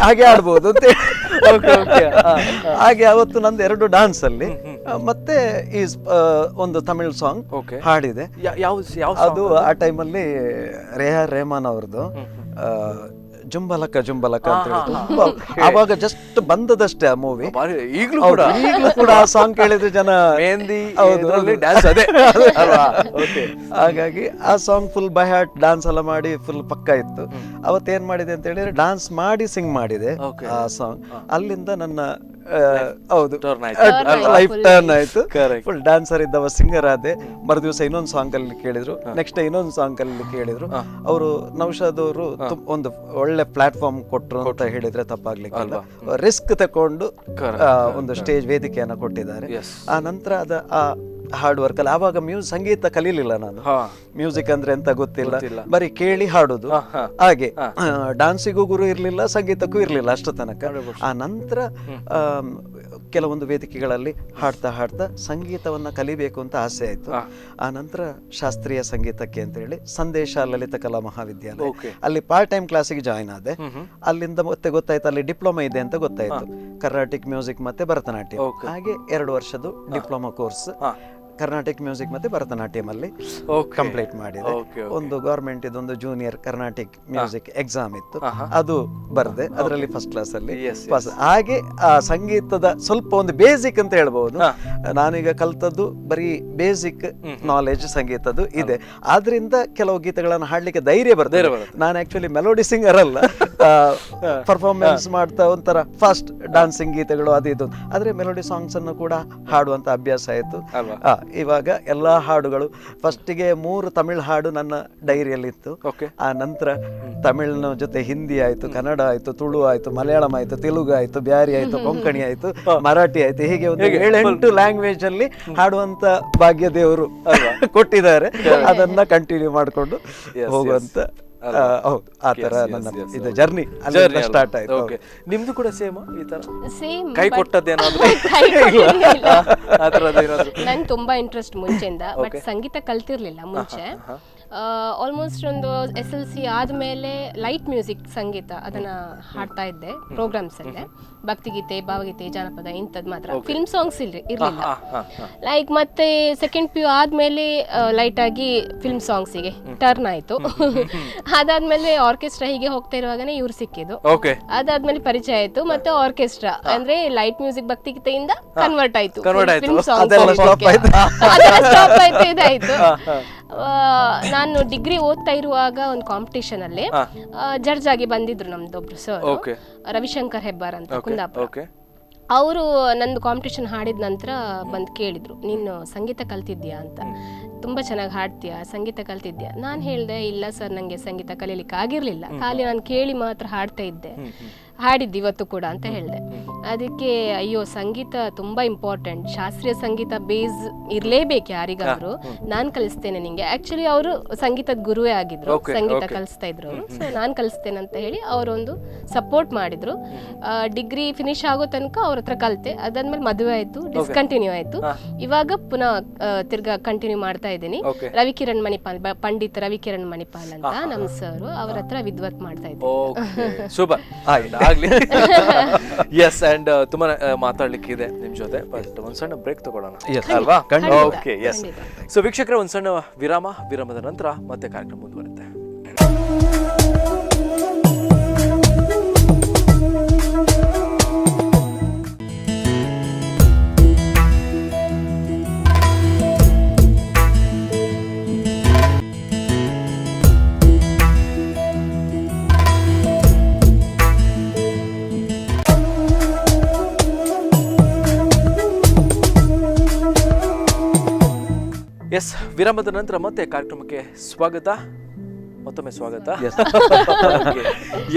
ಹಾಗೆ ಆಡ್ಬೋದು ಅಂತ. ಹಾಗೆ ಅವತ್ತು ನಂದು 2 ಡಾನ್ಸ್ ಅಲ್ಲಿ ಮತ್ತೆ ಈ ಒಂದು ತಮಿಳ್ ಸಾಂಗ್ ಹಾಡಿದೆ. ಅದು ಆ ಟೈಮಲ್ಲಿ ರೆಹಮಾನ್ ಅವ್ರದ್ದು ಜುಂಬಲಕ ಜುಂಬಲಕ ಅಂತ ಹೇಳಿ ತುಂಬಾ ಆವಾಗ ಜಸ್ಟ್ ಬಂದದಷ್ಟೇ ಆ ಮೂವಿ. ಈಗಲೂ ಕೂಡ ಆ ಸಾಂಗ್ ಕೇಳಿದ್ರೆ ಜನ ಹಾಗಾಗಿ ಆ song full by heart dance ಎಲ್ಲ ಮಾಡಿ ಫುಲ್ ಪಕ್ಕ ಇತ್ತು. ಅವತ್ತೇನ್ ಮಾಡಿದೆ ಅಂತ ಹೇಳಿದ್ರೆ ಡಾನ್ಸ್ ಮಾಡಿ ಸಿಂಗ್ ಮಾಡಿದೆ ಆ ಸಾಂಗ್. ಅಲ್ಲಿಂದ ನನ್ನ ಲೈಫ್ ಟರ್ನ್ ಆಯ್ತು. ಫುಲ್ ಡಾನ್ಸರ್ ಇದ್ದವ ಸಿಂಗರ್ ಆದೆ. ಮರುದಿವಸ ಇನ್ನೊಂದು ಸಾಂಗ್ ಅಲ್ಲಿ ಕೇಳಿದ್ರು, ನೆಕ್ಸ್ಟ್ ಇನ್ನೊಂದು ಸಾಂಗ್ ಅಲ್ಲಿ ಕೇಳಿದ್ರು. ಅವರು ನೌಶಾದ್ ಅವರು ಒಂದು ಒಳ್ಳೆ ಪ್ಲಾಟ್ಫಾರ್ಮ್ ಕೊಟ್ರು ಅಂತ ಹೇಳಿದ್ರೆ ತಪ್ಪಾಗ್ಲಿಕ್ಕಿಲ್ಲ. ರಿಸ್ಕ್ ತಕೊಂಡು ಒಂದು ಸ್ಟೇಜ್ ವೇದಿಕೆಯನ್ನ ಕೊಟ್ಟಿದ್ದಾರೆ. ಆ ನಂತರ ಆ ಹಾರ್ಡ್ ವರ್ಕ್ ಅಲ್ಲಿ ಆವಾಗ ಸಂಗೀತ ಕಲೀಲಿಲ್ಲ ನಾನು. ಮ್ಯೂಸಿಕ್ ಅಂದ್ರೆ ಎಂತ ಗೊತ್ತಿಲ್ಲ, ಬರೀ ಕೇಳಿ ಹಾಡುದು. ಹಾಗೆ ಡಾನ್ಸಿಗೂ ಗುರು ಇರ್ಲಿಲ್ಲ, ಸಂಗೀತಕ್ಕೂ ಇರ್ಲಿಲ್ಲ ಅಷ್ಟು ತನಕ. ಆ ನಂತರ ಕೆಲವೊಂದು ವೇದಿಕೆಗಳಲ್ಲಿ ಹಾಡ್ತಾ ಹಾಡ್ತಾ ಸಂಗೀತವನ್ನ ಕಲಿಬೇಕು ಅಂತ ಆಸೆ ಆಯ್ತು. ಆ ನಂತರ ಶಾಸ್ತ್ರೀಯ ಸಂಗೀತಕ್ಕೆ ಅಂತ ಹೇಳಿ ಸಂದೇಶ ಲಲಿತ ಕಲಾ ಮಹಾವಿದ್ಯಾಲಯ ಅಲ್ಲಿ ಪಾರ್ಟ್ ಟೈಮ್ ಕ್ಲಾಸಿಗೆ ಜಾಯಿನ್ ಆದೆ. ಅಲ್ಲಿಂದ ಮತ್ತೆ ಗೊತ್ತಾಯ್ತು ಅಲ್ಲಿ ಡಿಪ್ಲೊಮಾ ಇದೆ ಅಂತ ಗೊತ್ತಾಯ್ತು, ಕರ್ನಾಟಿಕ್ ಮ್ಯೂಸಿಕ್ ಮತ್ತೆ ಭರತನಾಟ್ಯ. ಹಾಗೆ 2 ವರ್ಷದ ಡಿಪ್ಲೊಮಾ ಕೋರ್ಸ್ ಕರ್ನಾಟಿಕ್ ಮ್ಯೂಸಿಕ್ ಮತ್ತೆ ಭರತನಾಟ್ಯಂ ಅಲ್ಲಿ ಕಂಪ್ಲೀಟ್ ಮಾಡಿದೆ. ಒಂದು ಗವರ್ಮೆಂಟ್ ಇದೊಂದು ಜೂನಿಯರ್ ಕರ್ನಾಟಿಕ್ ಮ್ಯೂಸಿಕ್ ಎಕ್ಸಾಮ್ ಇತ್ತು, ಅದು ಬರ್ದೆ. ಅದರಲ್ಲಿ ಫಸ್ಟ್ ಕ್ಲಾಸ್ ಅಲ್ಲಿ ಪಾಸ್. ಹಾಗೆ ಆ ಸಂಗೀತದ ಸ್ವಲ್ಪ ಒಂದು ಬೇಸಿಕ್ ಅಂತ ಹೇಳ್ಬಹುದು. ನಾನೀಗ ಕಲ್ತದ್ದು ಬರೀ ಬೇಸಿಕ್ ನಾಲೆಜ್ ಸಂಗೀತದ್ದು ಇದೆ. ಆದ್ರಿಂದ ಕೆಲವು ಗೀತೆಗಳನ್ನು ಹಾಡ್ಲಿಕ್ಕೆ ಧೈರ್ಯ ಬರ್ತದೆ. ನಾನು ಆಕ್ಚುಲಿ ಮೆಲೋಡಿ ಸಿಂಗರ್ ಅಲ್ಲ, ಪರ್ಫಾರ್ಮೆನ್ಸ್ ಮಾಡ್ತಾ ಒಂಥರ ಫಾಸ್ಟ್ ಡಾನ್ಸಿಂಗ್ ಗೀತೆಗಳು ಅದು ಇದು, ಆದ್ರೆ ಮೆಲೋಡಿ ಸಾಂಗ್ಸ್ ಅನ್ನು ಕೂಡ ಹಾಡುವಂತ ಅಭ್ಯಾಸ ಆಯ್ತು. ಇವಾಗ ಎಲ್ಲಾ ಹಾಡುಗಳು ಫಸ್ಟಿಗೆ 3 ತಮಿಳ್ ಹಾಡು ನನ್ನ ಡೈರಿಯಲ್ಲಿ ಇತ್ತು. ಆ ನಂತರ ತಮಿಳ್ನ ಜೊತೆ ಹಿಂದಿ ಆಯ್ತು, ಕನ್ನಡ ಆಯ್ತು, ತುಳು ಆಯ್ತು, ಮಲಯಾಳಂ ಆಯ್ತು, ತೆಲುಗು ಆಯ್ತು, ಬ್ಯಾರಿ ಆಯ್ತು, ಕೊಂಕಣಿ ಆಯ್ತು, ಮರಾಠಿ ಆಯ್ತು. ಹೀಗೆ ಒಂದು 7-8 ಲ್ಯಾಂಗ್ವೇಜ್ ಅಲ್ಲಿ ಹಾಡುವಂತ ಭಾಗ್ಯ ದೇವರು ಕೊಟ್ಟಿದ್ದಾರೆ. ಅದನ್ನ ಕಂಟಿನ್ಯೂ ಮಾಡ್ಕೊಂಡು ಹೋಗುವಂತ ಆ ತರ ನನ್ನ ಇದು ಜರ್ನಿ ಸ್ಟಾರ್ಟ್ ಆಯ್ತು. ನಿಮ್ದು ಕೂಡ ಸೇಮ್ ಈ ತರ ಸೇಮ್ ಕೈ ಕೊಟ್ಟದ್ದೇನಾದ್ರು? ನಂಗೆ ತುಂಬಾ ಇಂಟ್ರೆಸ್ಟ್ ಮುಂಚೆಯಿಂದ, ಬಟ್ ಸಂಗೀತ ಕಲ್ತಿರ್ಲಿಲ್ಲ ಮುಂಚೆ. ಆಲ್ಮೋಸ್ಟ್ ಒಂದು SLC ಆದಮೇಲೆ ಲೈಟ್ ಮ್ಯೂಸಿಕ್ ಸಂಗೀತ ಅದನ್ನ ಹಾಡ್ತಾ ಇದ್ದೆ ಪ್ರೋಗ್ರಾಮ್ಸ್ ಅಲ್ಲೇ, ಭಕ್ತಿಗೀತೆ, ಭಾವಗೀತೆ, ಜಾನಪದ ಇಂಥದ್ದು ಮಾತ್ರ. ಫಿಲ್ಮ್ ಸಾಂಗ್ಸ್ ಇರಲಿಲ್ಲ. ಲೈಕ್ ಮತ್ತೆ ಸೆಕೆಂಡ್ PU ಆದ್ಮೇಲೆ ಲೈಟ್ ಆಗಿ ಫಿಲ್ಮ್ ಸಾಂಗ್ಸಿಗೆ ಟರ್ನ್ ಆಯ್ತು. ಅದಾದ್ಮೇಲೆ ಆರ್ಕೆಸ್ಟ್ರಾ ಹೀಗೆ ಹೋಗ್ತಾ ಇರುವಾಗನೇ ಇವ್ರು ಸಿಕ್ಕಿದ್ದು. ಅದಾದ್ಮೇಲೆ ಪರಿಚಯ ಆಯ್ತು. ಮತ್ತೆ ಆರ್ಕೆಸ್ಟ್ರಾ ಅಂದ್ರೆ ಲೈಟ್ ಮ್ಯೂಸಿಕ್ ಭಕ್ತಿಗೀತೆಯಿಂದ ಕನ್ವರ್ಟ್ ಆಯ್ತು ಫಿಲ್ಮ್ ಸಾಂಗ್ಸ್. ಸ್ಟಾಪ್ ಆಯ್ತು, ಇದಾಯ್ತು. ನಾನು ಡಿಗ್ರಿ ಓದ್ತಾ ಇರುವಾಗ ಒಂದು ಕಾಂಪಿಟೇಷನ್ ಅಲ್ಲಿ ಜಡ್ಜ್ ಆಗಿ ಬಂದಿದ್ರು ನಮ್ದೊಬ್ರು ಸರ್, ರವಿಶಂಕರ್ ಹೆಬ್ಬಾರ್ ಅಂತ, ಕುಂದಾಪುರ. ಅವರು ನಂದು ಕಾಂಪಿಟೇಷನ್ ಹಾಡಿದ ನಂತರ ಬಂದು ಕೇಳಿದ್ರು, ನೀನು ಸಂಗೀತ ಕಲ್ತಿದ್ಯಾ ಅಂತ, ತುಂಬ ಚೆನ್ನಾಗಿ ಹಾಡ್ತೀಯಾ, ಸಂಗೀತ ಕಲ್ತಿದ್ಯಾ? ನಾನು ಹೇಳಿದೆ, ಇಲ್ಲ ಸರ್, ನನಗೆ ಸಂಗೀತ ಕಲೀಲಿಕ್ಕೆ ಆಗಿರಲಿಲ್ಲ, ಖಾಲಿ ನಾನು ಕೇಳಿ ಮಾತ್ರ ಹಾಡ್ತಾ ಇದ್ದೆ, ಹಾಡಿದ್ದು ಇವತ್ತು ಕೂಡ ಅಂತ ಹೇಳಿದೆ. ಅದಕ್ಕೆ ಅಯ್ಯೋ, ಸಂಗೀತ ತುಂಬ ಇಂಪಾರ್ಟೆಂಟ್, ಶಾಸ್ತ್ರೀಯ ಸಂಗೀತ ಬೇಸ್ ಇರಲೇಬೇಕು ಯಾರಿಗಾದ್ರು, ನಾನು ಕಲಿಸ್ತೇನೆ ನಿಂಗೆ. ಆ್ಯಕ್ಚುಲಿ ಅವರು ಸಂಗೀತದ ಗುರುವೇ ಆಗಿದ್ರು, ಸಂಗೀತ ಕಲಿಸ್ತಾ ಇದ್ರು ಅವರು. ಸೊ ನಾನು ಕಲಿಸ್ತೇನೆ ಅಂತ ಹೇಳಿ ಅವರೊಂದು ಸಪೋರ್ಟ್ ಮಾಡಿದ್ರು. ಡಿಗ್ರಿ ಫಿನಿಶ್ ಆಗೋ ತನಕ ಅವ್ರ ಹತ್ರ ಕಲಿತೆ. ಅದಾದ್ಮೇಲೆ ಮದುವೆ ಆಯ್ತು, ಡಿಸ್ಕಂಟಿನ್ಯೂ ಆಯ್ತು. ಇವಾಗ ಪುನಃ ತಿರ್ಗಾ ಕಂಟಿನ್ಯೂ ಮಾಡ್ತಾ ಇದ್ದೀನಿ. ರವಿಕಿರಣ್ ಮಣಿಪಾಲ್, ಪಂಡಿತ್ ರವಿಕಿರಣ್ ಮಣಿಪಾಲ್ ಅಂತ ನಮ್ಮ ಸರ್, ಅವ್ರ ಹತ್ರ ವಿದ್ವತ್ ಮಾಡ್ತಾ ಇದ್ದೀನಿ. ಸೂಪರ್, ಆಗ್ಲಿ. ಎಸ್, ಅಂಡ್ ತುಂಬಾ ಮಾತಾಡ್ಲಿಕ್ಕೆ ಇದೆ ನಿಮ್ ಜೊತೆ, ಬಟ್ ಒಂದ್ ಸಣ್ಣ ಬ್ರೇಕ್ ತಗೊಳ್ಳೋಣ ಅಲ್ವಾ? Okay, S. ಸೊ ವೀಕ್ಷಕರೇ, ಒಂದ್ ಸಣ್ಣ ವಿರಾಮದ ನಂತರ ಮತ್ತೆ ಕಾರ್ಯಕ್ರಮ ಮುಂದುವರುತ್ತೆ. ಎಸ್, ವಿರಾಮದ ನಂತರ ಮತ್ತೆ ಕಾರ್ಯಕ್ರಮಕ್ಕೆ ಸ್ವಾಗತ, ಮತ್ತೊಮ್ಮೆ ಸ್ವಾಗತ.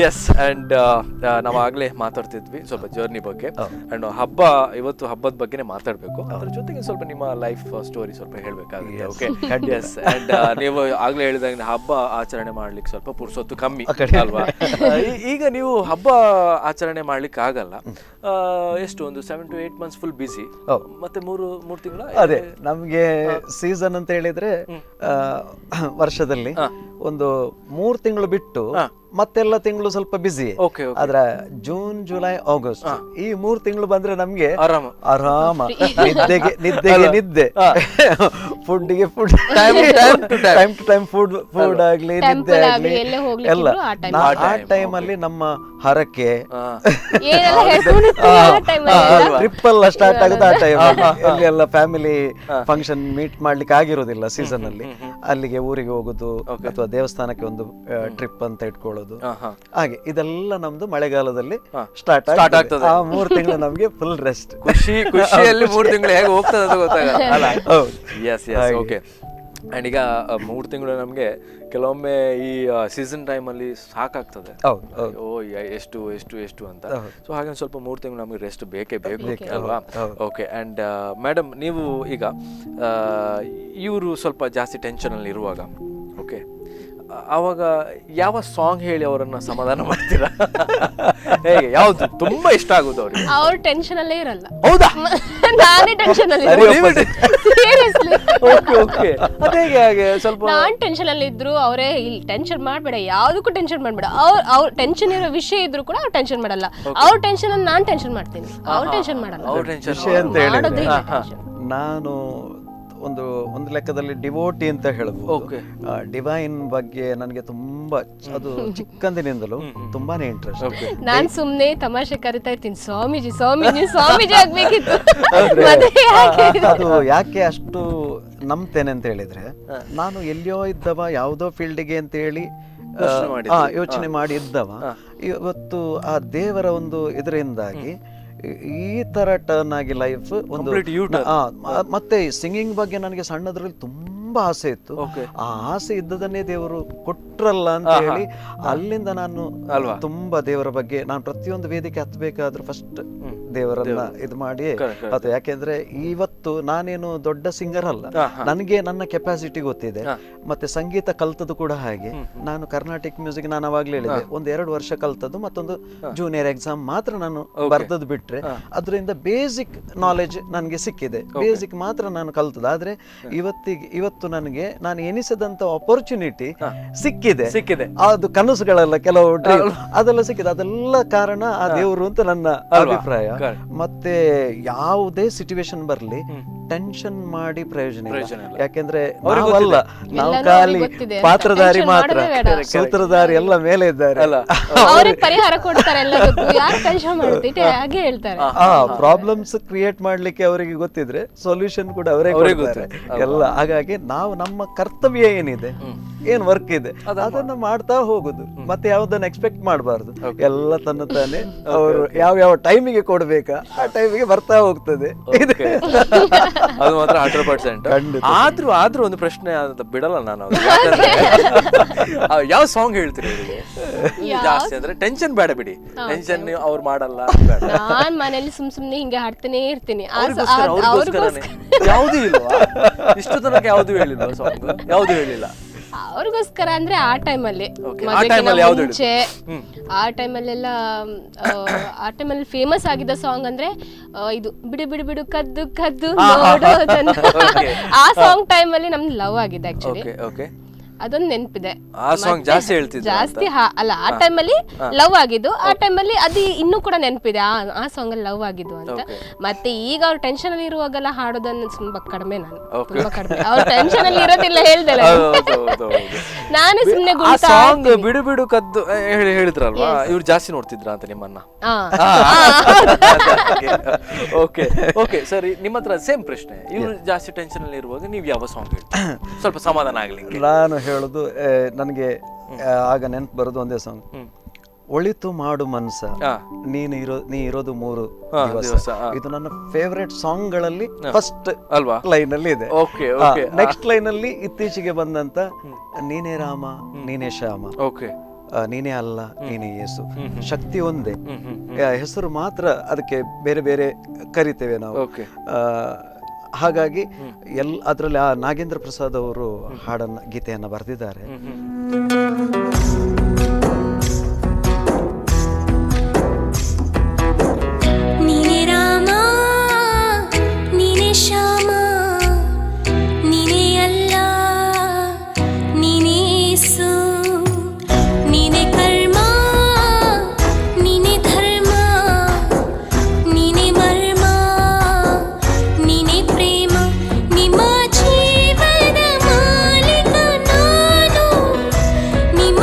ಎಸ್, ಅಂಡ್ ನಾವು ಆಗ್ಲೇ ಮಾತಾಡ್ತಿದ್ವಿ ಸ್ವಲ್ಪ ಜರ್ನಿ ಬಗ್ಗೆ, ಅಂಡ್ ಇವತ್ತು ಹಬ್ಬದ ಬಗ್ಗೆನೇ ಮಾತಾಡ್ಬೇಕು. ಅದ್ರ ಜೊತೆಗೆ ಸ್ವಲ್ಪ ನಿಮ್ಮ ಲೈಫ್ ಸ್ಟೋರಿ ಸ್ವಲ್ಪ ಹೇಳ್ಬೇಕಾಗುತ್ತೆ. Okay, S. ಅಂಡ್ ನೀವು ಆಗ್ಲೇ ಹೇಳಿದಾಗ ಹಬ್ಬ ಆಚರಣೆ ಮಾಡ್ಲಿಕ್ಕೆ ಸ್ವಲ್ಪ ಪುರ್ಸೊತ್ತು ಕಮ್ಮಿ ಅಲ್ವಾ? ಈಗ ನೀವು ಹಬ್ಬ ಆಚರಣೆ ಮಾಡ್ಲಿಕ್ಕೆ ಆಗಲ್ಲ, ಎಷ್ಟು ಒಂದು 7 to 8 months ಫುಲ್ ಬಿಸಿ, ಮತ್ತೆ ಮೂರು ತಿಂಗಳ ಅದೇ ನಮ್ಗೆ ಸೀಸನ್ ಅಂತ ಹೇಳಿದ್ರೆ ವರ್ಷದಲ್ಲಿ ಒಂದು 3 ತಿಂಗಳು ಬಿಟ್ಟು ಮತ್ತೆಲ್ಲ ತಿಂಗಳು ಸ್ವಲ್ಪ ಬಿಸಿ. ಆದ್ರೆ ಜೂನ್, ಜುಲೈ, ಆಗಸ್ಟ್ ಈ 3 ತಿಂಗಳು ಬಂದ್ರೆ ನಮ್ಗೆ ಆರಾಮ, ನಿದ್ದೆ, ಫುಡ್ಗೆ food, time to time food ಆಗ್ಲಿ, ನಿದ್ದೆ ಆಗ್ಲಿ ಎಲ್ಲ. ಆ ಟೈಮ್ ಅಲ್ಲಿ ನಮ್ಮ ಹರಕೆ ಟ್ರಿಪ್ ಎಲ್ಲ ಸ್ಟಾರ್ಟ್ ಆಗುತ್ತೆ. ಆ ಟೈಮ್ ಅಲ್ಲಿ ಎಲ್ಲ ಫ್ಯಾಮಿಲಿ ಫಂಕ್ಷನ್ ಮೀಟ್ ಮಾಡ್ಲಿಕ್ಕೆ ಆಗಿರೋದಿಲ್ಲ ಸೀಸನ್ ಅಲ್ಲಿ. ಅಲ್ಲಿಗೆ ಊರಿಗೆ ಹೋಗುದು ಅಥವಾ ದೇವಸ್ಥಾನಕ್ಕೆ ಒಂದು ಟ್ರಿಪ್ ಅಂತ ಇಟ್ಕೊಳ್ಳೋದು, ಹಾಗೆ ಇದೆಲ್ಲ ನಮ್ದು ಮಳೆಗಾಲದಲ್ಲಿ ಸ್ಟಾರ್ಟ್ ಆಗ್ತದೆ. ಆ 3 ತಿಂಗಳು ನಮ್ಗೆ ಫುಲ್ ರೆಸ್ಟ್, ಖುಷಿಯಲ್ಲಿ 3 ತಿಂಗಳು ಹೇಗೆ ಹೋಗ್ತದೆ ಅಂತ ಗೊತ್ತಾಗಲ್ಲ. S, okay. ಅಂಡ್ ಈಗ 3 ತಿಂಗಳು ನಮ್ಗೆ ಕೆಲವೊಮ್ಮೆ ಈ ಸೀಸನ್ ಟೈಮ್ ಅಲ್ಲಿ ಸಾಕಾಗ್ತದೆ, ಎಷ್ಟು ಅಂತ. ಸೊ ಹಾಗೆ ಸ್ವಲ್ಪ 3 ತಿಂಗಳು ನಮ್ಗೆ ರೆಸ್ಟ್ ಬೇಕೇ ಬೇಕು ಅಲ್ವಾ? ಓಕೆ. ಅಂಡ್ ಮೇಡಮ್, ನೀವು ಈಗ ಇವರು ಸ್ವಲ್ಪ ಜಾಸ್ತಿ ಟೆನ್ಷನ್ ಅಲ್ಲಿ ಇರುವಾಗ, ಓಕೆ, ಆವಾಗ ಯಾವ ಸಾಂಗ್ ಹೇಳಿ ಅವರನ್ನ ಸಮಾಧಾನ ಮಾಡ್ತೀರಾ? ಹೇಗೆ, ಯಾವ್ದು ತುಂಬಾ ಇಷ್ಟ ಆಗುದು ಅವ್ರಿಗೆ? ಅವ್ರ ಟೆನ್ಷನ್ ಅಲ್ಲೇ ಇರಲ್ಲ. ಹೌದಾ? ನಾನೇ ಟೆನ್ಷನ್ ಅಲ್ಲಿ ಸ್ವಲ್ಪ ನಾನ್ ಟೆನ್ಷನ್ ಅಲ್ಲಿ ಇದ್ರು ಅವರೇ, ಇಲ್ಲಿ ಟೆನ್ಷನ್ ಮಾಡ್ಬೇಡ, ಯಾವ್ದಕ್ಕೂ ಟೆನ್ಷನ್ ಮಾಡ್ಬೇಡ. ಅವ್ರ ಟೆನ್ಷನ್ ಇರೋ ವಿಷಯ ಇದ್ರು ಕೂಡ ಅವ್ರು ಟೆನ್ಷನ್ ಮಾಡಲ್ಲ. ಅವ್ರ ಟೆನ್ಷನ್ ಅನ್ನು ನಾನ್ ಟೆನ್ಷನ್ ಮಾಡ್ತೀನಿ, ಅವ್ರ ಟೆನ್ಷನ್ ಮಾಡಲ್ಲ. ವಿಷಯ ಅಂತ ಹೇಳಿದ್ರೆ ನಾನು ಒಂದು ಲೆಕ್ಕದಲ್ಲಿ ಡಿವೋಟಿ ಅಂತ ಹೇಳ್ಬೋದು. ಡಿವೈನ್ ಬಗ್ಗೆ ನನಗೆ ತುಂಬಾ, ಅದು ಚಿಕ್ಕಂದಿನಿಂದಲೂ ತುಂಬಾನೇ ಇಂಟ್ರೆಸ್ಟ್. ನಾನ್ ಸುಮ್ನೆ ತಮಾಷೆ ಕರಿತಾ ಇರ್ತೀನಿ, ಸ್ವಾಮೀಜಿ ಆಗ್ಬೇಕಿತ್ತು. ಅದು ಯಾಕೆ ಅಷ್ಟು ನಂಬ್ತೇನೆ ಅಂತ ಹೇಳಿದ್ರೆ, ನಾನು ಎಲ್ಲಿಯೋ ಇದ್ದವ ಯಾವುದೋ ಫೀಲ್ಡ್ಗೆ ಅಂತ ಹೇಳಿ ಯೋಚನೆ ಮಾಡಿ ಇದ್ದವ, ಇವತ್ತು ಆ ದೇವರ ಒಂದು ಇದರಿಂದಾಗಿ ಈ ತರ ಟರ್ನ್ ಆಗಿ ಲೈಫ್ ಒಂದು. ಮತ್ತೆ ಸಿಂಗಿಂಗ್ ಬಗ್ಗೆ ನನಗೆ ಸಣ್ಣದ್ರಲ್ಲಿ ತುಂಬಾ ಆಸೆ ಇತ್ತು. ಆ ಆಸೆ ಇದ್ದದನ್ನೇ ದೇವರು ಕೊಟ್ಟು ಕೊಟ್ರಲ್ಲ ಅಂತ ಹೇಳಿ ಅಲ್ಲಿಂದ ನಾನು ತುಂಬಾ ದೇವರ ಬಗ್ಗೆ ನಾನು ಪ್ರತಿಯೊಂದು ವೇದಿಕೆ ಹತ್ಬೇಕಾದ್ರೂ ಫಸ್ಟ್ ದೇವರನ್ನ ಇದು ಮಾಡಿ ಅದು. ಯಾಕೆಂದ್ರೆ ಇವತ್ತು ನಾನೇನು ದೊಡ್ಡ ಸಿಂಗರ್ ಅಲ್ಲ, ನನಗೆ ನನ್ನ ಕೆಪಾಸಿಟಿ ಗೊತ್ತಿದೆ, ಮತ್ತೆ ಸಂಗೀತ ಕಲ್ತದ್ದು ಕೂಡ ಹಾಗೆ. ನಾನು ಕರ್ನಾಟಿಕ್ ಮ್ಯೂಸಿಕ್ ನಾನು ಅವಾಗ್ಲೇ ಹೇಳಿದೆ 1-2 ವರ್ಷ ಕಲ್ತದ್ದು, ಮತ್ತೊಂದು ಜೂನಿಯರ್ ಎಕ್ಸಾಮ್ ಮಾತ್ರ ನಾನು ಬರ್ದದ್ದು ಬಿಟ್ರೆ ಅದರಿಂದ ಬೇಸಿಕ್ ನಾಲೆಜ್ ನನಗೆ ಸಿಕ್ಕಿದೆ, ಬೇಸಿಕ್ ಮಾತ್ರ ನಾನು ಕಲ್ತದ್ದು. ಆದ್ರೆ ಇವತ್ತು ನನಗೆ ನಾನು ಎನಿಸದಂತ ಅಪರ್ಚುನಿಟಿ ಸಿಕ್ಕಿದೆ, ಅದು ಕನಸುಗಳೆಲ್ಲ ಕೆಲವು ಅದೆಲ್ಲ ಸಿಕ್ಕಿದೆ. ಅದೆಲ್ಲ ಕಾರಣ ಆ ದೇವರು ಅಂತ ನನ್ನ ಅಭಿಪ್ರಾಯ. ಮತ್ತೆ ಯಾವುದೇ ಸಿಚುವೇಶನ್ ಬರ್ಲಿ ಟೆನ್ಷನ್ ಮಾಡಿ ಪ್ರಯೋಜನ ಇಲ್ಲ. ಯಾಕೆಂದ್ರೆ ನಾವಲ್ಲ, ನಾವು ಖಾಲಿ ಪಾತ್ರಧಾರಿ ಮಾತ್ರ, ಸೂತ್ರಧಾರಿ ಎಲ್ಲ ಮೇಲೆ ಇದ್ದಾರೆ. ಪರಿಹಾರ ಕೊಡ್ತಾರೆ ಹಾಗೆ ಹೇಳ್ತಾರೆ. ಪ್ರಾಬ್ಲಮ್ಸ್ ಕ್ರಿಯೇಟ್ ಮಾಡ್ಲಿಕ್ಕೆ ಅವರಿಗೆ ಗೊತ್ತಿದ್ರೆ ಸೊಲ್ಯೂಷನ್ ಕೂಡ ಅವರೇ ಕೊಡ್ತಾರೆ ಎಲ್ಲ. ಹಾಗಾಗಿ ನಾವು ನಮ್ಮ ಕರ್ತವ್ಯ ಏನಿದೆ, ಏನ್ ವರ್ಕ್ ಇದೆ ಅದನ್ನ ಮಾಡ್ತಾ ಹೋಗುದು, ಮತ್ತೆ ಯಾವ್ದನ್ನ ಎಕ್ಸ್ಪೆಕ್ಟ್ ಮಾಡಬಾರ್ದು. ಎಲ್ಲ ತನ್ನ ತಾನೇ ಅವರು ಯಾವ ಟೈಮಿಗೆ ಕೊಡ್ಬೇಕಾ ಆ ಟೈಮಿಗೆ ಬರ್ತಾ ಹೋಗ್ತದೆ. ಅದು ಮಾತ್ರ 100%. ಆದ್ರೂ ಒಂದು ಪ್ರಶ್ನೆ ಬಿಡಲ್ಲ ನಾನು, ಯಾವ ಸಾಂಗ್ ಹೇಳ್ತೀರಿ ಜಾಸ್ತಿ ಅಂದ್ರೆ? ಟೆನ್ಷನ್ ಬೇಡ ಬಿಡಿ, ಟೆನ್ಷನ್ ಅವ್ರು ಮಾಡಲ್ಲ. ನಾನ್ ಮನೇಲಿ ಸುಮ್ನೆ ಹಿಂಗೆ ಹಾಡ್ತಾನೆ ಇರ್ತೀನಿ. ಯಾವ್ದು ಇಲ್ವಾ ಇಷ್ಟು ತನಕ? ಯಾವ್ದು ಹೇಳಿಲ್ಲ ಸಾಂಗ್? ಯಾವ್ದು ಹೇಳಿಲ್ಲ ಅವ್ರಿಗೋಸ್ಕರ ಅಂದ್ರೆ ಆ ಟೈಮಲ್ಲಿ ಮುಂಚೆ ಆ ಟೈಮಲ್ಲೆಲ್ಲ ಆ ಟೈಮಲ್ಲಿ ಫೇಮಸ್ ಆಗಿದ್ದ ಸಾಂಗ್ ಅಂದ್ರೆ ಇದು ಬಿಡು ಬಿಡು ಬಿಡು ಕದ್ದು ಕದ್ದು ನೋಡೋದನ್ನ. ಆ ಸಾಂಗ್ ಟೈಮಲ್ಲಿ ನಮ್ದು ಲವ್ ಆಗಿದೆ ಆಕ್ಚುಲಿ, ಅದೊಂದು ನೆನಪಿದೆ. ಆ ಸಾಂಗ್ ಜಾಸ್ತಿ ಹೇಳ್ತಿದ್ದೆ ಜಾಸ್ತಿ ಅಲ್ಲ, ಆ ಟೈಮಲ್ಲಿ ಲವ್ ಆಗಿದ್ದು, ಆ ಟೈಮಲ್ಲಿ ಅದು ಇನ್ನೂ ಕೂಡ ನೆನಪಿದೆ, ಆ ಸಾಂಗ್ ಅಲ್ಲಿ ಲವ್ ಆಗಿದ್ದು ಅಂತ. ಮತ್ತೆ ಈಗ ಅವ್ರು ಟೆನ್ಷನ್ ಅಲ್ಲಿ ಇರುವಾಗೆಲ್ಲ ಹಾಡೋದನ್ನ ತುಂಬಾ ಕಡಿಮೆ, ನಾನು ತುಂಬಾ ಕಡಿಮೆ. ಅವ್ರು ಟೆನ್ಷನ್ ಅಲ್ಲಿ ಇರೋದಿಲ್ಲ ಹೇಳ್ದಲ್ಲ, ನಾನೇ ಸುಮ್ನೆ ಸಾಂಗ್ ಬಿಡು ಬಿಡು ಕದ್ದು ಹೇಳಿದ್ರಲ್ವಾ, ಇವ್ರು ಜಾಸ್ತಿ ನೋಡ್ತಿದ್ರ ಅಂತ ನಿಮ್ಮನ್ನ? ಓಕೆ ಸರಿ, ನಿಮ್ಮ ಹತ್ರ ಸೇಮ್ ಪ್ರಶ್ನೆ. ಇವ್ರು ಜಾಸ್ತಿ ಟೆನ್ಷನ್ ಅಲ್ಲಿ ಇರುವಾಗ ನೀವ್ ಯಾವ ಸಾಂಗ್ ಹೇಳ್ತೀರಿ ಸ್ವಲ್ಪ ಸಮಾಧಾನ ಆಗ್ಲಿ? ನಾನು ಹೇಳುದು ನನಗೆ ಆಗ ನೆನಪು ಬರೋದು ಒಂದೇ ಸಾಂಗ್, ಒಳಿತು ಮಾಡು ಮನ್ಸ ನೀ ಇರೋದು 3 ದಿವಸ. ಇದು ನನ್ನ ಫೇವರೇಟ್ ಸಾಂಗ್ ಗಳಲ್ಲಿ ಫಸ್ಟ್ ಲೈನ್ ಅಲ್ಲಿ ಇದೆ. ನೆಕ್ಸ್ಟ್ ಲೈನ್ ಅಲ್ಲಿ ಇತ್ತೀಚೆಗೆ ಬಂದಂತ ನೀನೇ ರಾಮ ನೀನೇ ಶ್ಯಾಮ, ನೀನೇ ಅಲ್ಲ ನೀನೇ ಯೇಸು, ಶಕ್ತಿ ಒಂದೇ, ಹೆಸರು ಮಾತ್ರ ಅದಕ್ಕೆ ಬೇರೆ ಬೇರೆ ಕರಿತೇವೆ ನಾವು. ಹಾಗಾಗಿ ಅದರಲ್ಲಿ ಆ ನಾಗೇಂದ್ರ ಪ್ರಸಾದ್ ಅವರು ಹಾಡನ್ನ ಗೀತೆಯನ್ನ ಬರೆದಿದ್ದಾರೆ. ನೀನೇ ರಾಮ ನೀನೇ ಶ್ಯಾಮ, ನೀನೇ ಅಲ್ಲ ನೀನೇ ಯೇಸು, ನೀನೇ ಕರ್ಮ ನೀನೇ ಧರ್ಮ, ನೀನೇ ಮರ್ಮ ನೀನೇ ಪ್ರೇಮ, ನಿಮ್ಮ ಜೀವನ ಮಾಲೀಕ ನಾನು, ನಿಮ್ಮ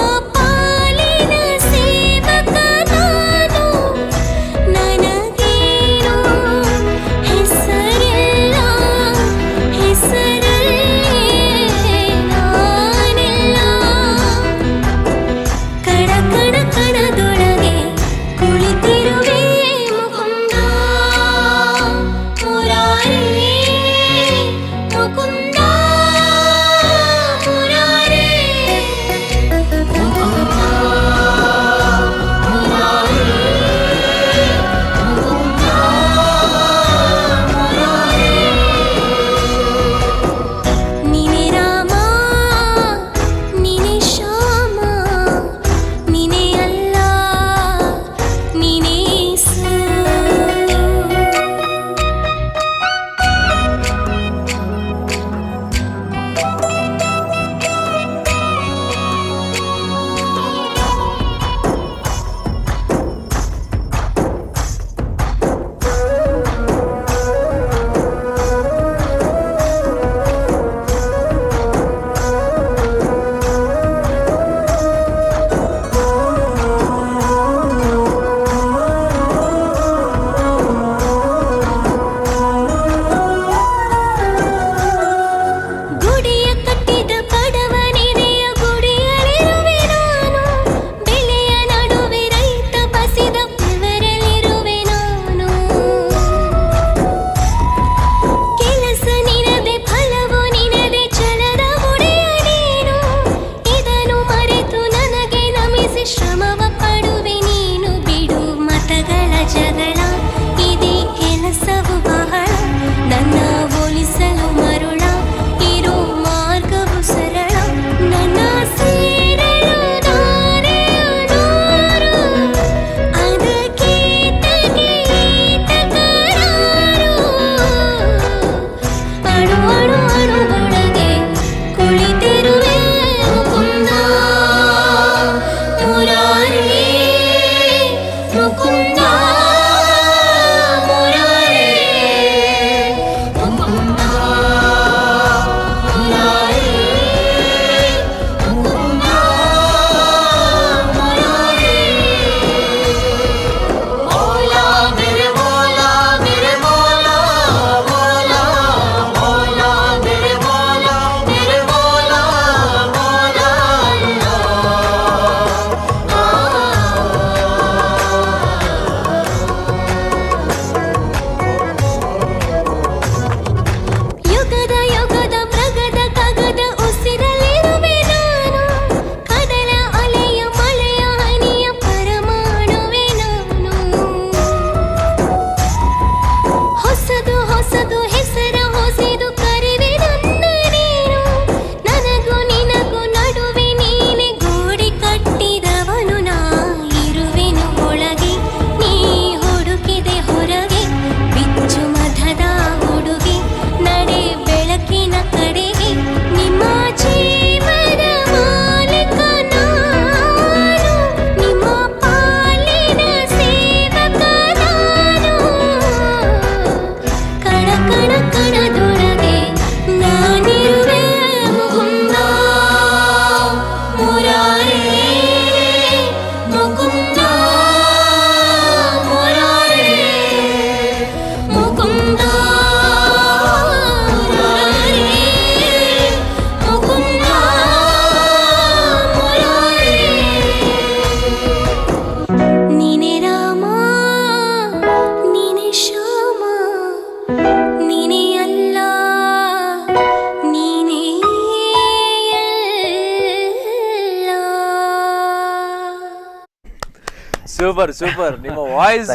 ಸೂಪರ್ ಸೂಪರ್. ನಿಮ್ಮ ವಾಯ್ಸ್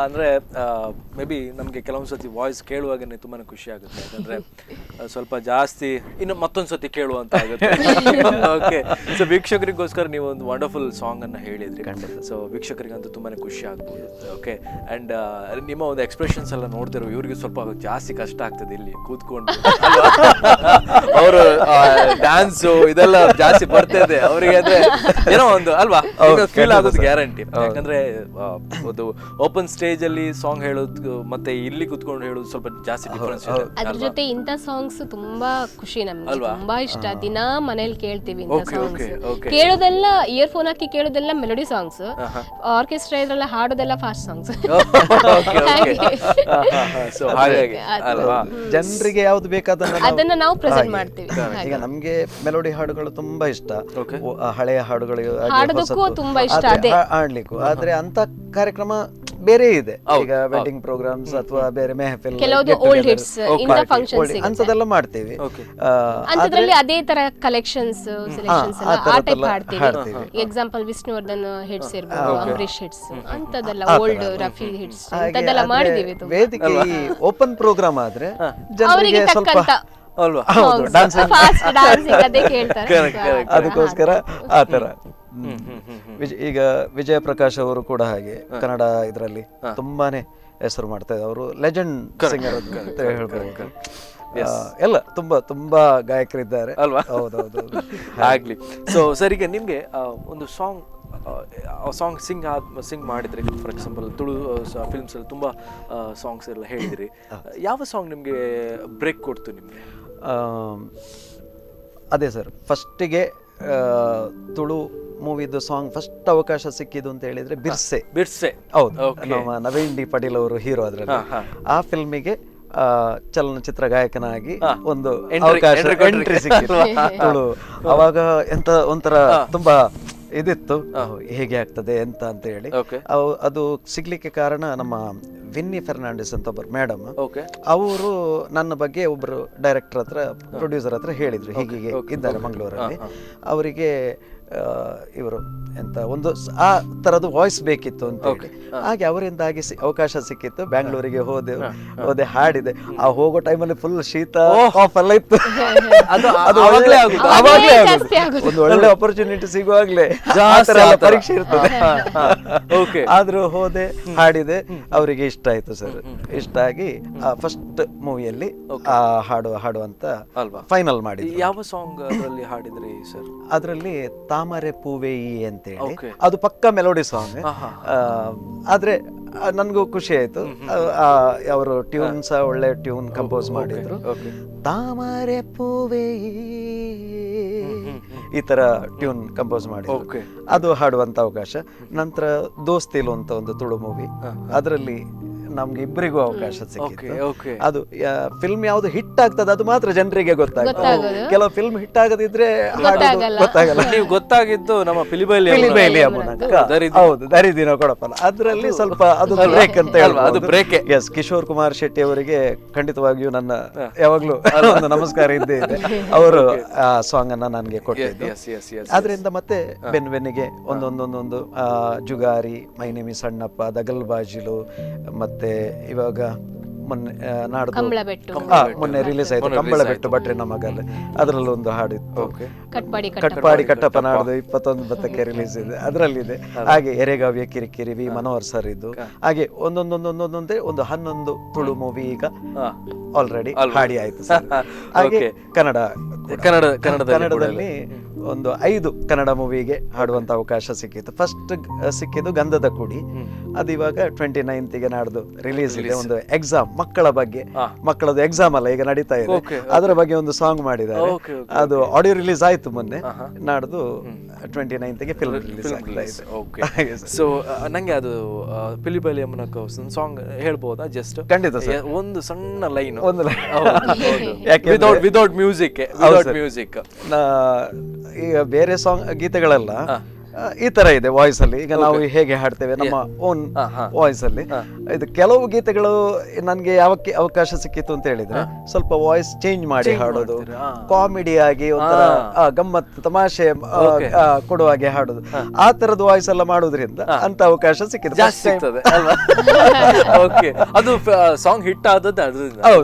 ಅಂದ್ರೆ ಮೇ ಬಿ ನಮ್ಗೆ ಕೆಲವೊಂದ್ಸತಿ ವಾಯ್ಸ್ ಕೇಳುವಾಗನೇ ತುಂಬಾನೇ ಖುಷಿ ಆಗುತ್ತೆ, ಯಾಕಂದ್ರೆ ಸ್ವಲ್ಪ ಜಾಸ್ತಿ ಇನ್ನು ಮತ್ತೊಂದ್ಸತಿ ಕೇಳುವಂತ ಆಗುತ್ತೆ. ಓಕೆ, ಸೊ ವೀಕ್ಷಕರಿಗೋಸ್ಕರ ನೀವು ಒಂದು ವಂಡರ್ಫುಲ್ ಸಾಂಗ್ ಅನ್ನ ಹೇಳಿದ್ರಿ. ಸೊ ವೀಕ್ಷಕರಿಗಂತೂ ತುಂಬಾನೇ ಖುಷಿ ಆಗ್ಬೋದು. ಓಕೆ, ಅಂಡ್ ನಿಮ್ಮ ಒಂದು ಎಕ್ಸ್ಪ್ರೆಷನ್ಸ್ ಎಲ್ಲ ನೋಡ್ತಿರೋ ಇವ್ರಿಗೆ ಸ್ವಲ್ಪ ಜಾಸ್ತಿ ಕಷ್ಟ ಆಗ್ತದೆ ಇಲ್ಲಿ ಕೂತ್ಕೊಂಡು. ಅವರು ಡ್ಯಾನ್ಸು ಇದೆಲ್ಲ ಜಾಸ್ತಿ ಬರ್ತಿದೆ ಅವರಿಗೆ, ಅಂದ್ರೆ ಏನೋ ಒಂದು ಅಲ್ವಾ ಫೀಲ್ ಆಗೋದು ಗ್ಯಾರಂಟಿ. ಯಾಕಂದ್ರೆ ಒಂದು ಓಪನ್ ಸ್ಟೇಜ್ ಅಲ್ಲಿ ಸಾಂಗ್ ಹೇಳೋದು ಮತ್ತೆ ಇಲ್ಲಿ ಕೂತ್ಕೊಂಡು ಹೇಳೋದು ಸ್ವಲ್ಪ ಜಾಸ್ತಿ ಡಿಫರೆನ್ಸ್ ಇದೆ. ಅದ್ರ ಜೊತೆ ಇಂಥ ಸಾಂಗ್ಸ್ ತುಂಬಾ ಖುಷಿ, ನಮ್ಗೆ ತುಂಬಾ ಇಷ್ಟ. ದಿನಾ ಮನೇಲಿ ಕೇಳ್ತೀವಿ ಇಂಥ ಸಾಂಗ್ಸ್. ಕೇಳೋದೆಲ್ಲ ಇಯರ್ಫೋನ್ ಹಾಕಿ ಕೇಳೋದೆಲ್ಲ ಮೆಲೋಡಿ ಸಾಂಗ್ಸ್, ಆರ್ಕೆಸ್ಟ್ರಾ ಇದ್ರೆಲ್ಲ ಹಾಡೋದೆಲ್ಲ ಫಾಸ್ಟ್ ಸಾಂಗ್ಸ್. ಜನರಿಗೆ ಯಾವ್ದು ಬೇಕಾದನ್ನ ಅದನ್ನ ನಾವು ಪ್ರೆಸೆಂಟ್ ಮಾಡ್ತೀವಿ. ಈಗ ನಮ್ಗೆ ಮೆಲೋಡಿ ಹಾಡುಗಳು ತುಂಬಾ ಇಷ್ಟ, ಹಳೆಯ ಹಾಡುಗಳು ಹಾಡೋದಕ್ಕೂ ತುಂಬಾ ಇಷ್ಟ ಹಾಡ್ಲಿಕ್ಕೂ. ಆದ್ರೆ ಅಂತ ಕಾರ್ಯಕ್ರಮ ಬೇರೆ ಇದೆ. ಈಗ ವೆಡ್ಡಿಂಗ್ ಪ್ರೋಗ್ರಾಮ್ಸ್ ಅಥವಾ ಬೇರೆ ಮೆಹಫಿಲ್, ಕೆಲವೊಂದು ಓಲ್ಡ್ ಹಿಟ್ಸ್ ಇಂಥ ಫಂಕ್ಷನ್ಸ್ ಅಂತದೆಲ್ಲ ಮಾಡ್ತೀವಿ. ಅಂತದ್ರಲ್ಲಿ ಅದೇ ತರ ಕಲೆಕ್ಷನ್ಸ್ ಸೆಲೆಕ್ಷನ್ಸ್ ಎಲ್ಲ ಆ ಟೈಪ್ ಹಾಡ್ತೀವಿ. ಎಕ್ಸಾಂಪಲ್ ವಿಷ್ಣುವರ್ಧನ್ ಹಿಟ್ಸ್ ಇರ್ಬೋದು, ಅಂಬರೀಶ್ ಹಿಟ್ಸ್, ಅಂತದೆಲ್ಲ ಓಲ್ಡ್ ರಫಿ ಹಿಟ್ಸ್ ಇಂತದೆಲ್ಲ ಮಾಡಿದೀವಿ. ವೇದಿಕೆ ಓಪನ್ ಪ್ರೋಗ್ರಾಮ್ ಆದ್ರೆ ಅವರಿಗೆ ತಕ್ಕಂತ ಫಾಸ್ಟ್ ಡಾನ್ಸಿಂಗ್ ಅದೇ ಕೇಳ್ತಾರೆ. ಅದಕ್ಕೋಸ್ಕರ ಆತರ. ಈಗ ವಿಜಯ ಪ್ರಕಾಶ್ ಅವರು ಕೂಡ ಹಾಗೆ ಕನ್ನಡ ಇದರಲ್ಲಿ ತುಂಬಾನೇ ಹೆಸರು ಮಾಡ್ತಾ ಇದ್ದಾರೆ. ಅವರು ಲೆಜೆಂಡ್ ಸಿಂಗರ್ ಅಂತ ಹೇಳ್ಬೋದು. ಎಲ್ಲ ತುಂಬಾ ತುಂಬಾ ಗಾಯಕರಿದ್ದಾರೆ ಅಲ್ವಾ? ಹೌದೌದು, ಆಗ್ಲಿ. ಸೊ ಸರ್, ಈಗ ನಿಮ್ಗೆ ಒಂದು ಸಾಂಗ್ ಸಿಂಗ್ ಮಾಡಿದ್ರಿ. ಫಾರ್ ಎಕ್ಸಾಂಪಲ್ ತುಳು ಫಿಲ್ಮ್ಸ್ ಅಲ್ಲಿ ತುಂಬಾ ಸಾಂಗ್ಸ್ ಎಲ್ಲ ಹೇಳಿದ್ರಿ. ಯಾವ ಸಾಂಗ್ ನಿಮ್ಗೆ ಬ್ರೇಕ್ ಕೊಡ್ತು ನಿಮ್ಗೆ? ಅದೇ ಸರ್, ಫಸ್ಟಿಗೆ ತುಳು ಮೂವಿದು ಸಾಂಗ್ ಫಸ್ಟ್ ಅವಕಾಶ ಸಿಕ್ಕಿದ್ದು ಅಂತ ಹೇಳಿದ್ರೆ ಬಿರ್ಸೆ. ಹೌದು, ನಮ್ಮ ನವೀನ್ ಡಿ ಪಾಟೀಲ್ ಅವರು ಹೀರೋ ಅದ್ರಲ್ಲಿ. ಆ ಫಿಲ್ಮಿಗೆ ಚಲನಚಿತ್ರ ಗಾಯಕನಾಗಿ ಒಂದು ಅವಕಾಶ, ಎಂಟ್ರಿ ಸಿಕ್ಕಿತ್ತು ತುಳು. ಅವಾಗ ಎಂತ ಒಂಥರ ತುಂಬಾ ಇದಿತ್ತು, ಹೇಗೆ ಆಗ್ತದೆ ಎಂತ ಅಂತ ಹೇಳಿ. ಅದು ಸಿಗ್ಲಿಕ್ಕೆ ಕಾರಣ ನಮ್ಮ ವಿನ್ನಿ ಫೆರ್ನಾಂಡಿಸ್ ಅಂತ ಒಬ್ಬರು ಮೇಡಮ್, ಅವರು ನನ್ನ ಬಗ್ಗೆ ಒಬ್ರು ಡೈರೆಕ್ಟರ್ ಹತ್ರ, ಪ್ರೊಡ್ಯೂಸರ್ ಹತ್ರ ಹೇಳಿದ್ರು, ಹೀಗೆ ಇದ್ದಾರೆ ಮಂಗಳೂರಲ್ಲಿ, ಅವರಿಗೆ ಇವರು ಎಂತ ಒಂದು ಆ ತರದ್ದು ವಾಯ್ಸ್ ಬೇಕಿತ್ತು ಅಂತ ಹೇಳಿ. ಹಾಗೆ ಅವರಿಂದ ಹಾಗೆ ಅವಕಾಶ ಸಿಕ್ಕಿತ್ತು. ಬ್ಯಾಂಗ್ಳೂರಿಗೆ ಹೋದೆ, ಹಾಡಿದೆ. ಆ ಹೋಗೋ ಟೈಮಲ್ಲಿ ಫುಲ್ ಶೀತ ಕಾಫ್ ಎಲ್ಲ ಇತ್ತು. ಒಂದು ಒಳ್ಳೆ ಆಪರ್ಚುನಿಟಿ ಸಿಗುವಾಗ್ಲೇ ಪರೀಕ್ಷೆ ಇರ್ತದೆ. ಆದ್ರೂ ಹೋದೆ, ಹಾಡಿದೆ, ಅವರಿಗೆ ಇಷ್ಟ ಆಯ್ತು ಸರ್. ಇಷ್ಟ ಆಗಿ ಫಸ್ಟ್ ಮೂವಿಯಲ್ಲಿ ಹಾಡು ಅಂತ ಫೈನಲ್ ಮಾಡಿ. ಯಾವ ಸಾಂಗ್ ಅದರಲ್ಲಿ ಹಾಡಿದ್ರಿ ಸರ್? ಅದರಲ್ಲಿ ತಾಮರೆ ಪೂವೆ ಅಂತ ಹೇಳಿ, ಅದು ಪಕ್ಕ ಮೆಲೋಡಿ ಸಾಂಗ್. ಆದ್ರೆ ನನ್ಗೂ ಖುಷಿ ಆಯ್ತು. ಅವರು ಟ್ಯೂನ್ಸ್ ಒಳ್ಳೆ ಟ್ಯೂನ್ ಕಂಪೋಸ್ ಮಾಡಿದ್ರು. ತಾಮರೆ ಪೂವೆ ಈ ತರ ಟ್ಯೂನ್ ಕಂಪೋಸ್ ಮಾಡಿದ್ರು. ಅದು ಹಾಡುವಂತ ಅವಕಾಶ. ನಂತರ ದೋಸ್ತಿಲು ಅಂತ ಒಂದು ತುಳು ಮೂವಿ, ಅದರಲ್ಲಿ ನಮ್ಗೆ ಇಬ್ಬರಿಗೂ ಅವಕಾಶ ಸಿಕ್ಕಿತ್ತು. ಅದು ಫಿಲ್ಮ್ ಯಾವ್ದು ಹಿಟ್ ಆಗ್ತದೆ ಅದು ಮಾತ್ರ ಜನರಿಗೆ ಗೊತ್ತಾಗ್ತದೆ. ಕೆಲವು ಫಿಲ್ಮ್ ಹಿಟ್ ಆಗದಿದ್ರೆ ಗೊತ್ತಾಗಲ್ಲ. ನೀವು ಗೊತ್ತಾಗಿದ್ದು ನಮ್ಮ ಪಿಲಿಬೈಲಿ ಹೌದು, ದರಿದಿನ ಕೊಡಪಲ್ಲ, ಅದ್ರಲ್ಲಿ ಸ್ವಲ್ಪ ಅದು ಬ್ರೇಕ್ ಅಂತ ಹೇಳ್ಬೋದು. ಅದು ಬ್ರೇಕ್. ಎಸ್, ಕಿಶೋರ್ ಕುಮಾರ್ ಶೆಟ್ಟಿ ಅವರಿಗೆ ಖಂಡಿತವಾಗಿಯೂ ನನ್ನ ಯಾವಾಗ್ಲೂ ಒಂದು ನಮಸ್ಕಾರ ಇದ್ದೇ ಇದೆ. ಅವರು ಆ ಸಾಂಗ್ ಅನ್ನ ನನ್ಗೆ ಕೊಟ್ಟಿದ್ದು. ಆದ್ರಿಂದ ಮತ್ತೆ ಬೆನ್ನಿಗೆ ಒಂದೊಂದೊಂದೊಂದು Jugari, my name is Sannappa, ದಗಲ್ ಬಾಜಿಲು, ಮತ್ತೆ ಇವಾಗ ಮೊನ್ನೆ ರಿಲೀಸ್ ಆಯ್ತು ಕಂಬಳ ಬೆಟ್ಟು ಭಟ್ರೆ ನಮಗಲ್ಲ, ಅದ್ರಲ್ಲಿ ಒಂದು ಹಾಡಿತ್ತು. ಕಟ್ಪಾಡಿ ಕಟ್ಟಪ್ಪ ನಾಡ್ದು 21 ಬತ್ತಕ್ಕೆ ರಿಲೀಸ್ ಇದೆ, ಅದ್ರಲ್ಲಿದೆ. ಹಾಗೆ ಎರೆಗಾವ್ಯ ಕಿರಿಕಿರಿ ವಿ ಮನೋಹರ್ ಸರ್ ಇದ್ದು. ಹಾಗೆ ಒಂದೊಂದೊಂದೊಂದೊಂದೇ ಒಂದು 11 ತುಳು ಮೂವಿ ಈಗ ಆಲ್ರೆಡಿ ಹಾಡಿ ಆಯ್ತು ಸರ್. ಹಾಗೆ ಕನ್ನಡದಲ್ಲಿ ಒಂದು 5 ಕನ್ನಡ ಮೂವಿಗೆ ಹಾಡುವಂತ ಅವಕಾಶ ಸಿಕ್ಕಿತ್ತು. ಫಸ್ಟ್ ಸಿಕ್ಕಿದ್ದು ಗಂಧದ ಕುಡಿ, ಅದು ಇವಾಗ 29ಗೆ ನಾಡ್ದು ರಿಲೀಸ್ ಇದೆ. ಒಂದು ಎಕ್ಸಾಮ್, ಮಕ್ಕಳ ಬಗ್ಗೆ, ಮಕ್ಕಳದ್ದು ಎಕ್ಸಾಮ್ ಅಲ್ಲ ಈಗ ನಡೀತಾ ಇದೆ, ಅದರ ಬಗ್ಗೆ ಒಂದು ಸಾಂಗ್ ಮಾಡಿದ್ದಾರೆ. ಅದು ಆಡಿಯೋ ರಿಲೀಸ್ ಆಯ್ತು ಮೊನ್ನೆ, ನಾಡ್ದು 29ಗೆ ಫಿಲ್ಮ್ ರಿಲೀಸ್ ಆಗ್ತಾ ಇದೆ. ಸೊ ನಂಗೆ ಅದು ಪಿಲಿಬೈಲಿ ಅಮ್ಮನ ಸಾಂಗ್ ಹೇಳ್ಬೋದಾ? ಜಸ್ಟ್ ಖಂಡಿತ ಒಂದು ಸಣ್ಣ ಲೈನ್, ಒಂದು ವಿದೌಟ್ ಮ್ಯೂಸಿಕ್. ಈಗ ಬೇರೆ ಸಾಂಗ್ ಗೀತೆಗಳೆಲ್ಲ ಈ ತರ ಇದೆ ವಾಯ್ಸ್ ಅಲ್ಲಿ. ಈಗ ನಾವು ಹೇಗೆ ಹಾಡ್ತೇವೆ ನಮ್ಮ ಓನ್ ವಾಯ್ಸ್ ಅಲ್ಲಿ. ಇದು ಕೆಲವು ಗೀತೆಗಳು ನನ್ಗೆ ಯಾವಕ್ಕೆ ಅವಕಾಶ ಸಿಕ್ಕಿತ್ತು ಅಂತ ಹೇಳಿದ್ರೆ ಸ್ವಲ್ಪ ವಾಯ್ಸ್ ಚೇಂಜ್ ಮಾಡಿ ಹಾಡೋದು, ಕಾಮಿಡಿ ಆಗಿ ಒಂಥರ ಗಮ್ಮತ್ ತಮಾಷೆ ಕೊಡುವ ಹಾಗೆ ಹಾಡೋದು, ಆ ತರದ ವಾಯ್ಸ್ ಎಲ್ಲ ಮಾಡೋದ್ರಿಂದ ಅಂತ ಅವಕಾಶ ಸಿಕ್ಕಿದೆ. ಓಕೆ, ಅದು ಸಾಂಗ್ ಹಿಟ್ ಆದದ್ದು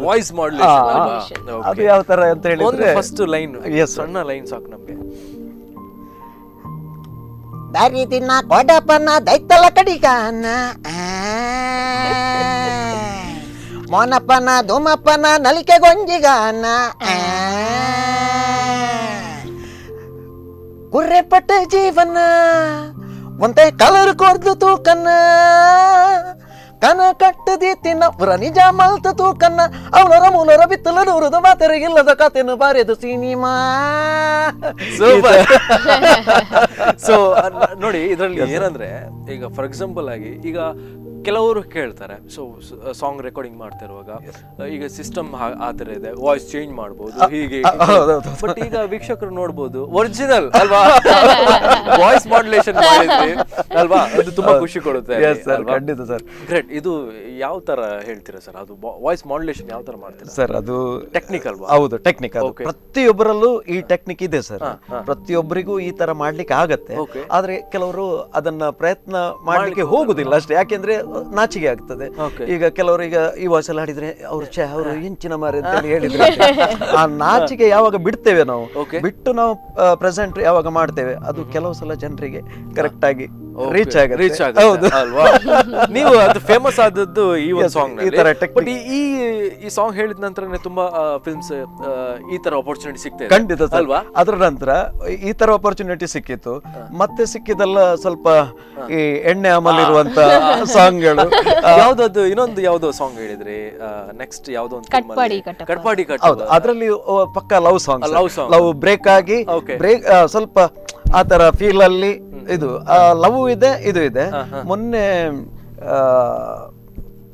ವಾಯ್ಸ್ ಮಾಡ್ಲೇಷನ್. ಅದು ಯಾವ ತರ ಅಂತ ಹೇಳಿದ್ರೆ ಫಸ್ಟ್ ಲೈನ್, ಸಣ್ಣ ಲೈನ್ ಸಾಕು ನಮ್ಗೆ. ದಾರಿ ತಿನ್ನ ಕೊಡಪನ ದೈತಲ ಕಡಿಗಾನ ಮೋನಪ್ಪನ ಧೂಮಪ್ಪನ ನಲಿಕೆ ಗೊಂಜಿಗಾನ ಕುರ್ರೆಪಟ್ಟ ಜೀವನ ಒಂದೇ ಕಲರ್ ಕೊರ್ದು ತೂಕನ್ನ ಕನ ಕಟ್ಟದಿ ತಿನ್ನ ಪುರ ನಿಜ ಮಲ್ತ ತೂಕನ್ನ ಅವನರ ಮೂಲರ ಬಿತ್ತಲ ನೂರದ ಮಾತರಿಗಿಲ್ಲದ ಕತೆನು ಬಾರೆದು ಸಿನಿಮಾ. ಸೊ ನೋಡಿ, ಇದರಲ್ಲಿ ಏನಂದ್ರೆ ಈಗ ಫಾರ್ ಎಕ್ಸಾಂಪಲ್ ಆಗಿ ಈಗ ಕೆಲವರು ಕೇಳ್ತಾರೆ, ಸೊ ಸಾಂಗ್ ರೆಕಾರ್ಡಿಂಗ್ ಮಾಡ್ತಾ ಇರುವಾಗ ಈಗ ಸಿಸ್ಟಮ್ ಆ ಥರ ಇದೆ, ವಾಯ್ಸ್ ಚೇಂಜ್ ಮಾಡ್ಬೋದು ಹೀಗೆ. ಬಟ್ ಈಗ ವೀಕ್ಷಕರು ನೋಡ್ಬೋದು ಒರಿಜಿನಲ್ ಅಲ್ವಾ, ವಾಯ್ಸ್ ಮಾಡ್ಯುಲೇಷನ್ ಮಾಡಿದ್ವಿ ಅಲ್ವಾ, ಅದು ತುಂಬಾ ಖುಷಿ ಕೊಡುತ್ತೆ. ಖಂಡಿತ ಸರ್. ಗ್ರೇಟ್. ಇದು ಯಾವ ತರ ಹೇಳ್ತೀರಾ ಸರ್, ಅದು ವಾಯ್ಸ್ ಮಾಡ್ಯುಲೇಷನ್ ಯಾವ ತರ ಮಾಡ್ತೀರಾ ಸರ್? ಅದು ಟೆಕ್ನಿಕ್ ಅಲ್ವಾ? ಹೌದು, ಟೆಕ್ನಿಕ್. ಪ್ರತಿಯೊಬ್ಬರಲ್ಲೂ ಈ ಟೆಕ್ನಿಕ್ ಇದೆ ಸರ್. ಪ್ರತಿಯೊಬ್ಬರಿಗೂ ಈ ತರ ಮಾಡ್ಲಿಕ್ಕೆ ಆಗತ್ತೆ, ಆದ್ರೆ ಕೆಲವರು ಅದನ್ನ ಪ್ರಯತ್ನ ಮಾಡ್ಲಿಕ್ಕೆ ಹೋಗುದಿಲ್ಲ ಅಷ್ಟೇ. ಯಾಕೆಂದ್ರೆ ನಾಚಿಗೆ ಆಗ್ತದೆ. ಈಗ ಕೆಲವರು ಈಗ ಈ ವಾಯ್ಸ್ ಎಲ್ಲ ಹಾಡಿದ್ರೆ ಅವರು ಹೆಂಚಿನ ಮಾರಿ ಅಂತ ಹೇಳಿದ್ರೆ ಆ ನಾಚಿಗೆ ಯಾವಾಗ ಬಿಡ್ತೇವೆ ನಾವು, ಬಿಟ್ಟು ನಾವು ಪ್ರೆಸೆಂಟ್ ಯಾವಾಗ ಮಾಡ್ತೇವೆ, ಅದು ಕೆಲವು ಸಲ ಜನರಿಗೆ ಕರೆಕ್ಟ್ ಆಗಿ ರೀಚ್ ಆಗುತ್ತೆ ಅಲ್ವಾ? ನೀವು ಅದು ಫೇಮಸ್ ಆದದ್ದು ಈ ಒಂದು ಸಾಂಗ್. ಬಟ್ ಈ ಸಾಂಗ್ ಹೇಳಿದ ನಂತರನೇ ತುಂಬಾ ಫಿಲ್ಮ್ಸ್ ಈ ತರ ಅಪರ್ಚುನಿಟಿ ಸಿಗ್ತದೆ. ಖಂಡಿತ ಅಲ್ವಾ? ಅದರ ನಂತರ ಈ ತರ ಅಪರ್ಚುನಿಟಿ ಸಿಕ್ಕಿತ್ತು. ಮತ್ತೆ ಸಿಕ್ಕಿದೆಲ್ಲ ಸ್ವಲ್ಪ ಈ ಎಣ್ಣೆ ಅಮಲಿರುವಂತ ಸಾಂಗ್ಗಳು. ಯಾವ್ದದು ಇನ್ನೊಂದು ಯಾವ್ದೋ ಸಾಂಗ್ ಹೇಳಿದ್ರಿ, ನೆಕ್ಸ್ಟ್ ಯಾವ್ದೋ ಒಂದು ಕಟ್ಪಾಡಿ. ಹೌದು, ಅದ್ರಲ್ಲಿ ಪಕ್ಕ ಲವ್ ಸಾಂಗ್. ಲವ್ ಬ್ರೇಕ್ ಆಗಿ ಸ್ವಲ್ಪ ಆ ತರ ಫೀಲ್ ಅಲ್ಲಿ ಇದು ಲವ್ ಇದೆ, ಇದು ಇದೆ. ಮೊನ್ನೆ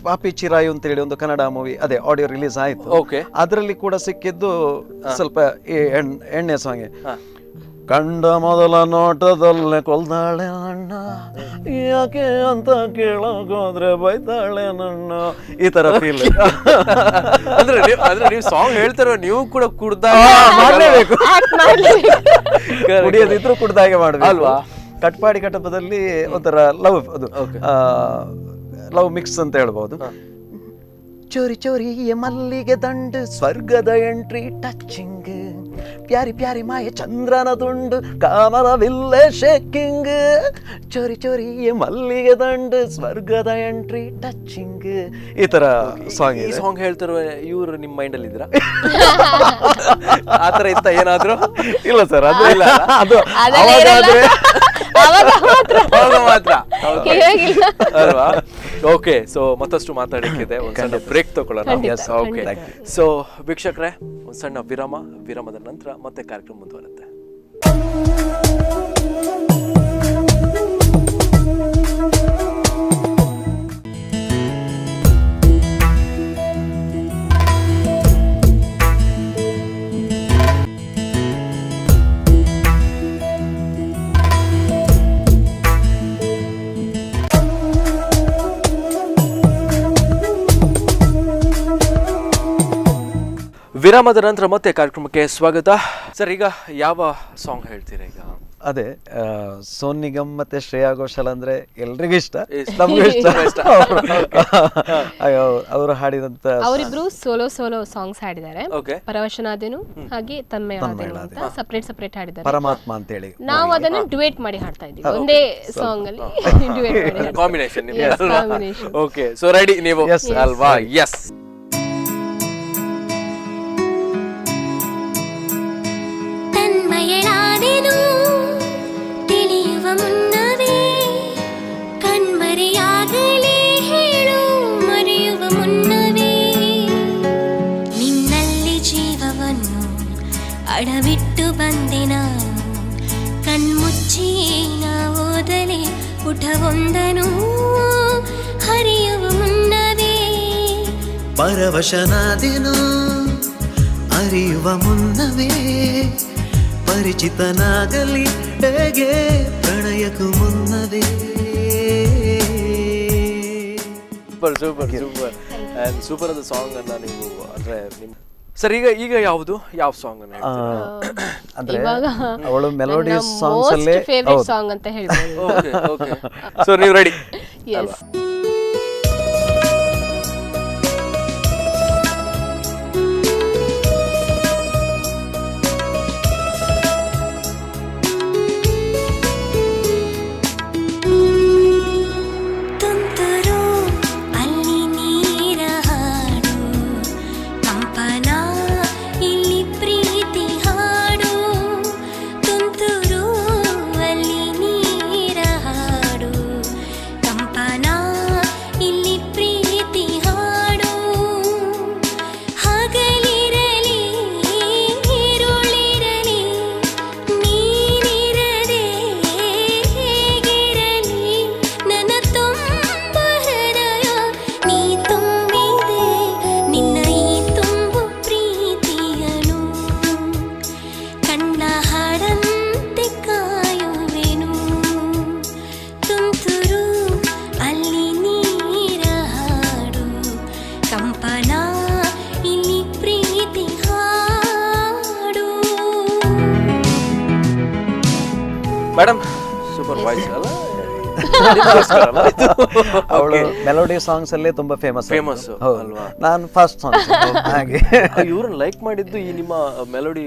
ಪಾಪಿ ಚಿರಾಯು ಅಂತ ಹೇಳಿ ಒಂದು ಕನ್ನಡ ಮೂವಿ, ಅದೇ ಆಡಿಯೋ ರಿಲೀಸ್ ಆಯ್ತು. ಅದರಲ್ಲಿ ಕೂಡ ಸಿಕ್ಕಿದ್ದು ಸ್ವಲ್ಪ ಈ ಎಣ್ಣೆ ಸಾಂಗ್. ಕಂಡ ಮೊದಲ ನೋಟದಲ್ಲೇ ಕೊಲ್ದಾಳೆ ಅಣ್ಣ, ಯಾಕೆ ಅಂತ ಕೇಳೋಕೋದ್ರೆ ಬೈತಾಳೆ ನನ್ನ, ಈ ತರ ಫೀಲ್. ಅಂದ್ರೆ ನೀವು ಸಾಂಗ್ ಹೇಳ್ತಾರೋ ನೀವು ಕೂಡ ಮಾಡ್ಲೇಬೇಕು, ಕುಡಿಯೋದಿದ್ರು ಕುಡ್ದಾಗೆ ಮಾಡ್ಬೇಕು ಅಲ್ವಾ? ಕಟ್ಪಾಡಿ ಕಟಪದಲ್ಲಿ ಒಂಥರ ಲವ್, ಅದು ಲವ್ ಮಿಕ್ಸ್ ಅಂತ ಹೇಳ್ಬೋದು. ಚೋರಿ ಚೋರಿ ಮಲ್ಲಿಗೆ ದಂಡು ಸ್ವರ್ಗದ ಎಂಟ್ರಿ ಟಚಿಂಗ್, ಪ್ಯಾರಿ ಪ್ಯಾರಿ ಮಾಯ ಚಂದ್ರನ ತುಂಡು ಕಾಮನ ವಿಲ್ಲೆ ಶೇಕಿಂಗ್, ಚೋರಿ ಚೋರಿ ಮಲ್ಲಿಗೆ ದಂಡು ಸ್ವರ್ಗದ ಎಂಟ್ರಿ ಟಚಿಂಗ್, ಈ ತರ ಸಾಂಗ್. ಈ ಸಾಂಗ್ ಹೇಳ್ತಾರೋ ಇವ್ರು ನಿಮ್ಮ ಮೈಂಡ್ ಅಲ್ಲಿ ಇದ್ರ ಆತರ ಇತ್ತ ಏನಾದ್ರು? ಇಲ್ಲ ಸರ್, ಅದು ಇಲ್ಲ. ಅದು ಮಾತ್ರ ಅಲ್ವಾ? ಓಕೆ, ಸೊ ಮತ್ತಷ್ಟು ಮಾತಾಡಕ್ಕಿದೆ, ಒಂದ್ ಸಣ್ಣ ಬ್ರೇಕ್ ತಗೊಳ್ಳೋಣ. ಓಕೆ, ಸೊ ವೀಕ್ಷಕರೇ, ಒಂದ್ ಸಣ್ಣ ವಿರಾಮದ ನಂತರ ಮತ್ತೆ ಕಾರ್ಯಕ್ರಮ ಮುಂದುವರುತ್ತೆ. ವಿರಾಮದ ನಂತರ ಮತ್ತೆ ಕಾರ್ಯಕ್ರಮಕ್ಕೆ ಸ್ವಾಗತ. ಸರ್, ಈಗ ಯಾವ ಸಾಂಗ್ ಹೇಳ್ತೀರಾ? ಈಗ ಅದೇ ಸೋನು ನಿಗಮ್ ಮತ್ತೆ ಶ್ರೇಯಾ ಘೋಷಾಲ್ ಅಂದ್ರೆ ಎಲ್ರಿಗೂ ಇಷ್ಟ, ನಮಗೂ ಇಷ್ಟ. ಅವರು ಹಾಡಿದಂತ ಅವರಿಬ್ರು ಸೋಲೋ ಸಾಂಗ್ಸ್ ಹಾಡಿದ್ದಾರೆ. ಪರವಶನಾದೇನು ಹಾಗೆ ತನ್ಮಯವಾದೇನು ಅಂತ ಸಪರೇಟ್ ಹಾಡಿದ್ದಾರೆ. ಪರಮಾತ್ಮ ಅಂತ ಹೇಳಿ ನಾವು ಅದನ್ನ ಡ್ಯುಯೆಟ್ ಮಾಡಿ ಹಾಡ್ತಾ ಇದ್ದೀವಿ, ಒಂದೇ ಸಾಂಗ್ ಅಲ್ಲಿ ಡ್ಯುಯೆಟ್ ಮಾಡಿ ಕಾಂಬಿನೇಷನ್. ಓಕೆ, ಸೊ ರೆಡಿ ನೀವು ಅಲ್ವಾ? ಎಸ್. ತನ್ಮಯಳಾದೆನು ತಿಳಿಯುವ ಮುನ್ನವೇ, ಕಣ್ಮರೆಯಾಗಲೇ ಹೇಳು ಮರೆಯುವ ಮುನ್ನವೇ, ನಿನ್ನಲ್ಲಿ ಜೀವವನ್ನು ಅಡವಿಟ್ಟು ಬಂದೆ ನಾನು, ಕಣ್ಮುಚ್ಚಿ ನಾ ಓದಲೆ ಪುಟವೊಂದನು ಹರಿಯುವ ಮುನ್ನವೇ, ಪರವಶನಾದೆನು ಅರಿಯುವ ಮುನ್ನವೇ, ಪರಿಚಿತನಾಗಲಿ ಹೇಗೆ ಪ್ರಣಯಕ್ಕೂ ಮುನ್ನವೇ. Super super super and super ಆದ ಸಾಂಗ್ ಅನ್ನ ನೀವು ಅಂದ್ರೆ ನಿಮ್ಮ ಸರ್ ಈಗ ಯಾವ ಸಾಂಗ್ ಅನ್ನ ಅಂದ್ರೆ ಇವಾಗ ಅವಳು ಮೆಲೋಡಿ ಸಾಂಗ್ಸ್ ಅಲ್ಲೇ ಫೇವರೇಟ್ ಸಾಂಗ್ ಅಂತ ಹೇಳ್ಬೋದು. ಓಕೆ ಓಕೆ ಸೊ ನೀವು ready? Yes. Madam super voice ಅಲ್ಲ? ಅವಳು ಮೆಲೋಡಿ ಸಾಂಗ್ಸ್ ಅಲ್ಲೇ ತುಂಬಾ ಫೇಮಸ್ ಅಲ್ವಾ? ನಾನು ಫಾಸ್ಟ್ ಸಾಂಗ್ಸ್ ಹಾಗೆ. ಇವ್ರನ್ನ ಲೈಕ್ ಮಾಡಿದ್ದು ಈ ನಿಮ್ಮ ಮೆಲೋಡಿ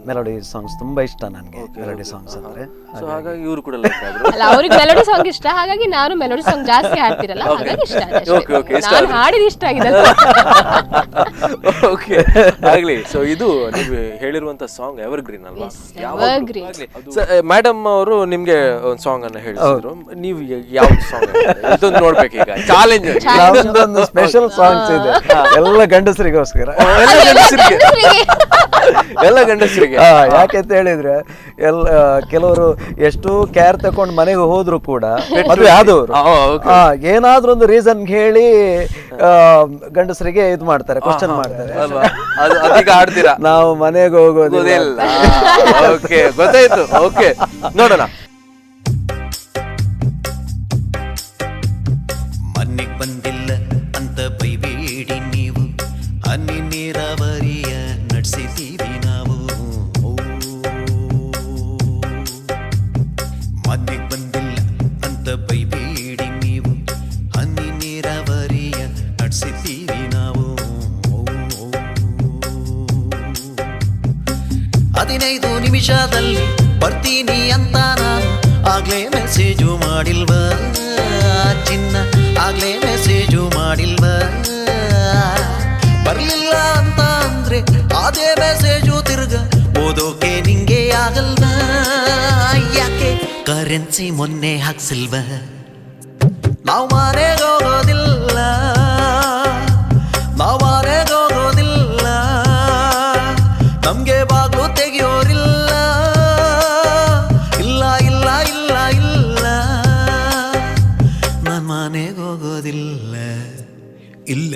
ಮೆಲೋಡಿ ಸಾಂಗ್ಸ್ ತುಂಬಾ ಇಷ್ಟ ನನಗೆ. ಮೆಲೋಡಿ ಸಾಂಗ್ಸ್ ಅಂದ್ರೆ ಸೊ ಹಾಗಾಗಿ ಇವರು ಕೂಡ ಲೈಕ್ ಆದ್ರು. ಅಲ್ಲ, ಅವ್ರಿಗೆ ಮೆಲೋಡಿ ಸಾಂಗ್ ಇಷ್ಟ, ಹಾಗಾಗಿ ನಾನು ಮೆಲೋಡಿ ಸಾಂಗ್ ಜಾಸ್ತಿ ಹಾಡ್ತಿರಲ್ಲ, ಹಾಗಾಗಿ ಇಷ್ಟ ಆಯ್ತು ಓಕೆ ಓಕೆ ಅಷ್ಟೇ. ನಾನು ಹಾಡಿದ ಇಷ್ಟ ಆಗಿದೆ. ಓಕೆ ಆಗ್ಲಿ. ಸೊ ಇದು ನೀವು ಹೇಳಿರುವಂತ ಸಾಂಗ್ ಎವರ್ಗ್ರೀನ್ ಅಲ್ವಾ? Evergreen. ಮೇಡಮ್ ಅವರು ನಿಮ್ಗೆ ಒಂದು ಸಾಂಗ್ ಅನ್ನ ಹೇಳಿದ್ರು, ನೀವು ಯಾವ ಸಾಂಗ್ ಇದೊಂದು ನೋಡ್ಬೇಕೀಗ ಚಾಲೆಂಜ್. ನಮ್ದೊಂದು ಸ್ಪೆಷಲ್ ಸಾಂಗ್ಸ್ ಇದೆ ಎಲ್ಲ ಗಂಡಸರಿಗೋಸ್ಕರ. ಎಲ್ಲ ಗಂಡಸರಿಗೆ ಯಾಕೆಂತ ಹೇಳಿದ್ರೆ ಕೆಲವರು ಎಷ್ಟು ಕೇರ್ ತಕೊಂಡ್ ಮನೆಗೆ ಹೋದ್ರು ಕೂಡ ಮದುವೆ ಆದವರು ಏನಾದ್ರೂ ಒಂದು ರೀಸನ್ ಹೇಳಿ ಗಂಡಸರಿಗೆ ಇದು ಮಾಡ್ತಾರೆ, ಕ್ವಶನ್ ಮಾಡ್ತಾರೆ. ಅದೀಗ ಆಡ್ತೀರಾ? ನಾವು ಮನೆಗೆ ಹೋಗೋದಿಲ್ಲ. ಓಕೆ, ಗೊತ್ತಾಯ್ತು. ಓಕೆ, ನೋಡೋಣ. ಮನೆಗ್ ಬಂದಿಲ್ಲ ಅಂತ ಬೈಬೇಡಿ ನೀವು, ಹನಿ ನೀರಾವರಿಯ ನಡೆಸಿದ್ದೀವಿ ನಾವು. ಮನೆಗ್ ಬಂದಿಲ್ಲ ಅಂತ ಬೈಬೇಡಿ ನೀವು, ಹನಿ ನೀರಾವರಿಯ ನಡೆಸಿದ್ದೀವಿ ನಾವು. 15 ನಿಮಿಷದಲ್ಲಿ ಬರ್ತೀನಿ ಅಂತ ನಾನು ಆಗ್ಲೇ ಮೆಸೇಜು ಮಾಡಿಲ್ವ ಚಿನ್ನ, ಆಗ್ಲೇ ಮೆಸೇಜು ಮಾಡಿಲ್ವ. ಬರ್ಲಿಲ್ಲ ಅಂತ ಅಂದ್ರೆ ಅದೇ ಮೆಸೇಜು ತಿರ್ಗ ಓದೋಕೆ ನಿಂಗೆ ಆಗಲ್ವ? ಯಾಕೆ ಕರೆನ್ಸಿ ಮೊನ್ನೆ ಹಾಕ್ಸಿಲ್ವ? ನಾವು ಮನೆಗೆ ಹೋಗೋದಿಲ್ಲ, ನಾವು ಮನೆಗೆ ಹೋಗೋದಿಲ್ಲ, ನಮ್ಗೆ ಬಾಗ್ಲು ತೆಗಿಯೋರಿಲ್ಲ. ಇಲ್ಲ ಇಲ್ಲ ಇಲ್ಲ ಇಲ್ಲ, ನಾನು ಮನೆಗೆ ಹೋಗೋದಿಲ್ಲ. ಇಲ್ಲ.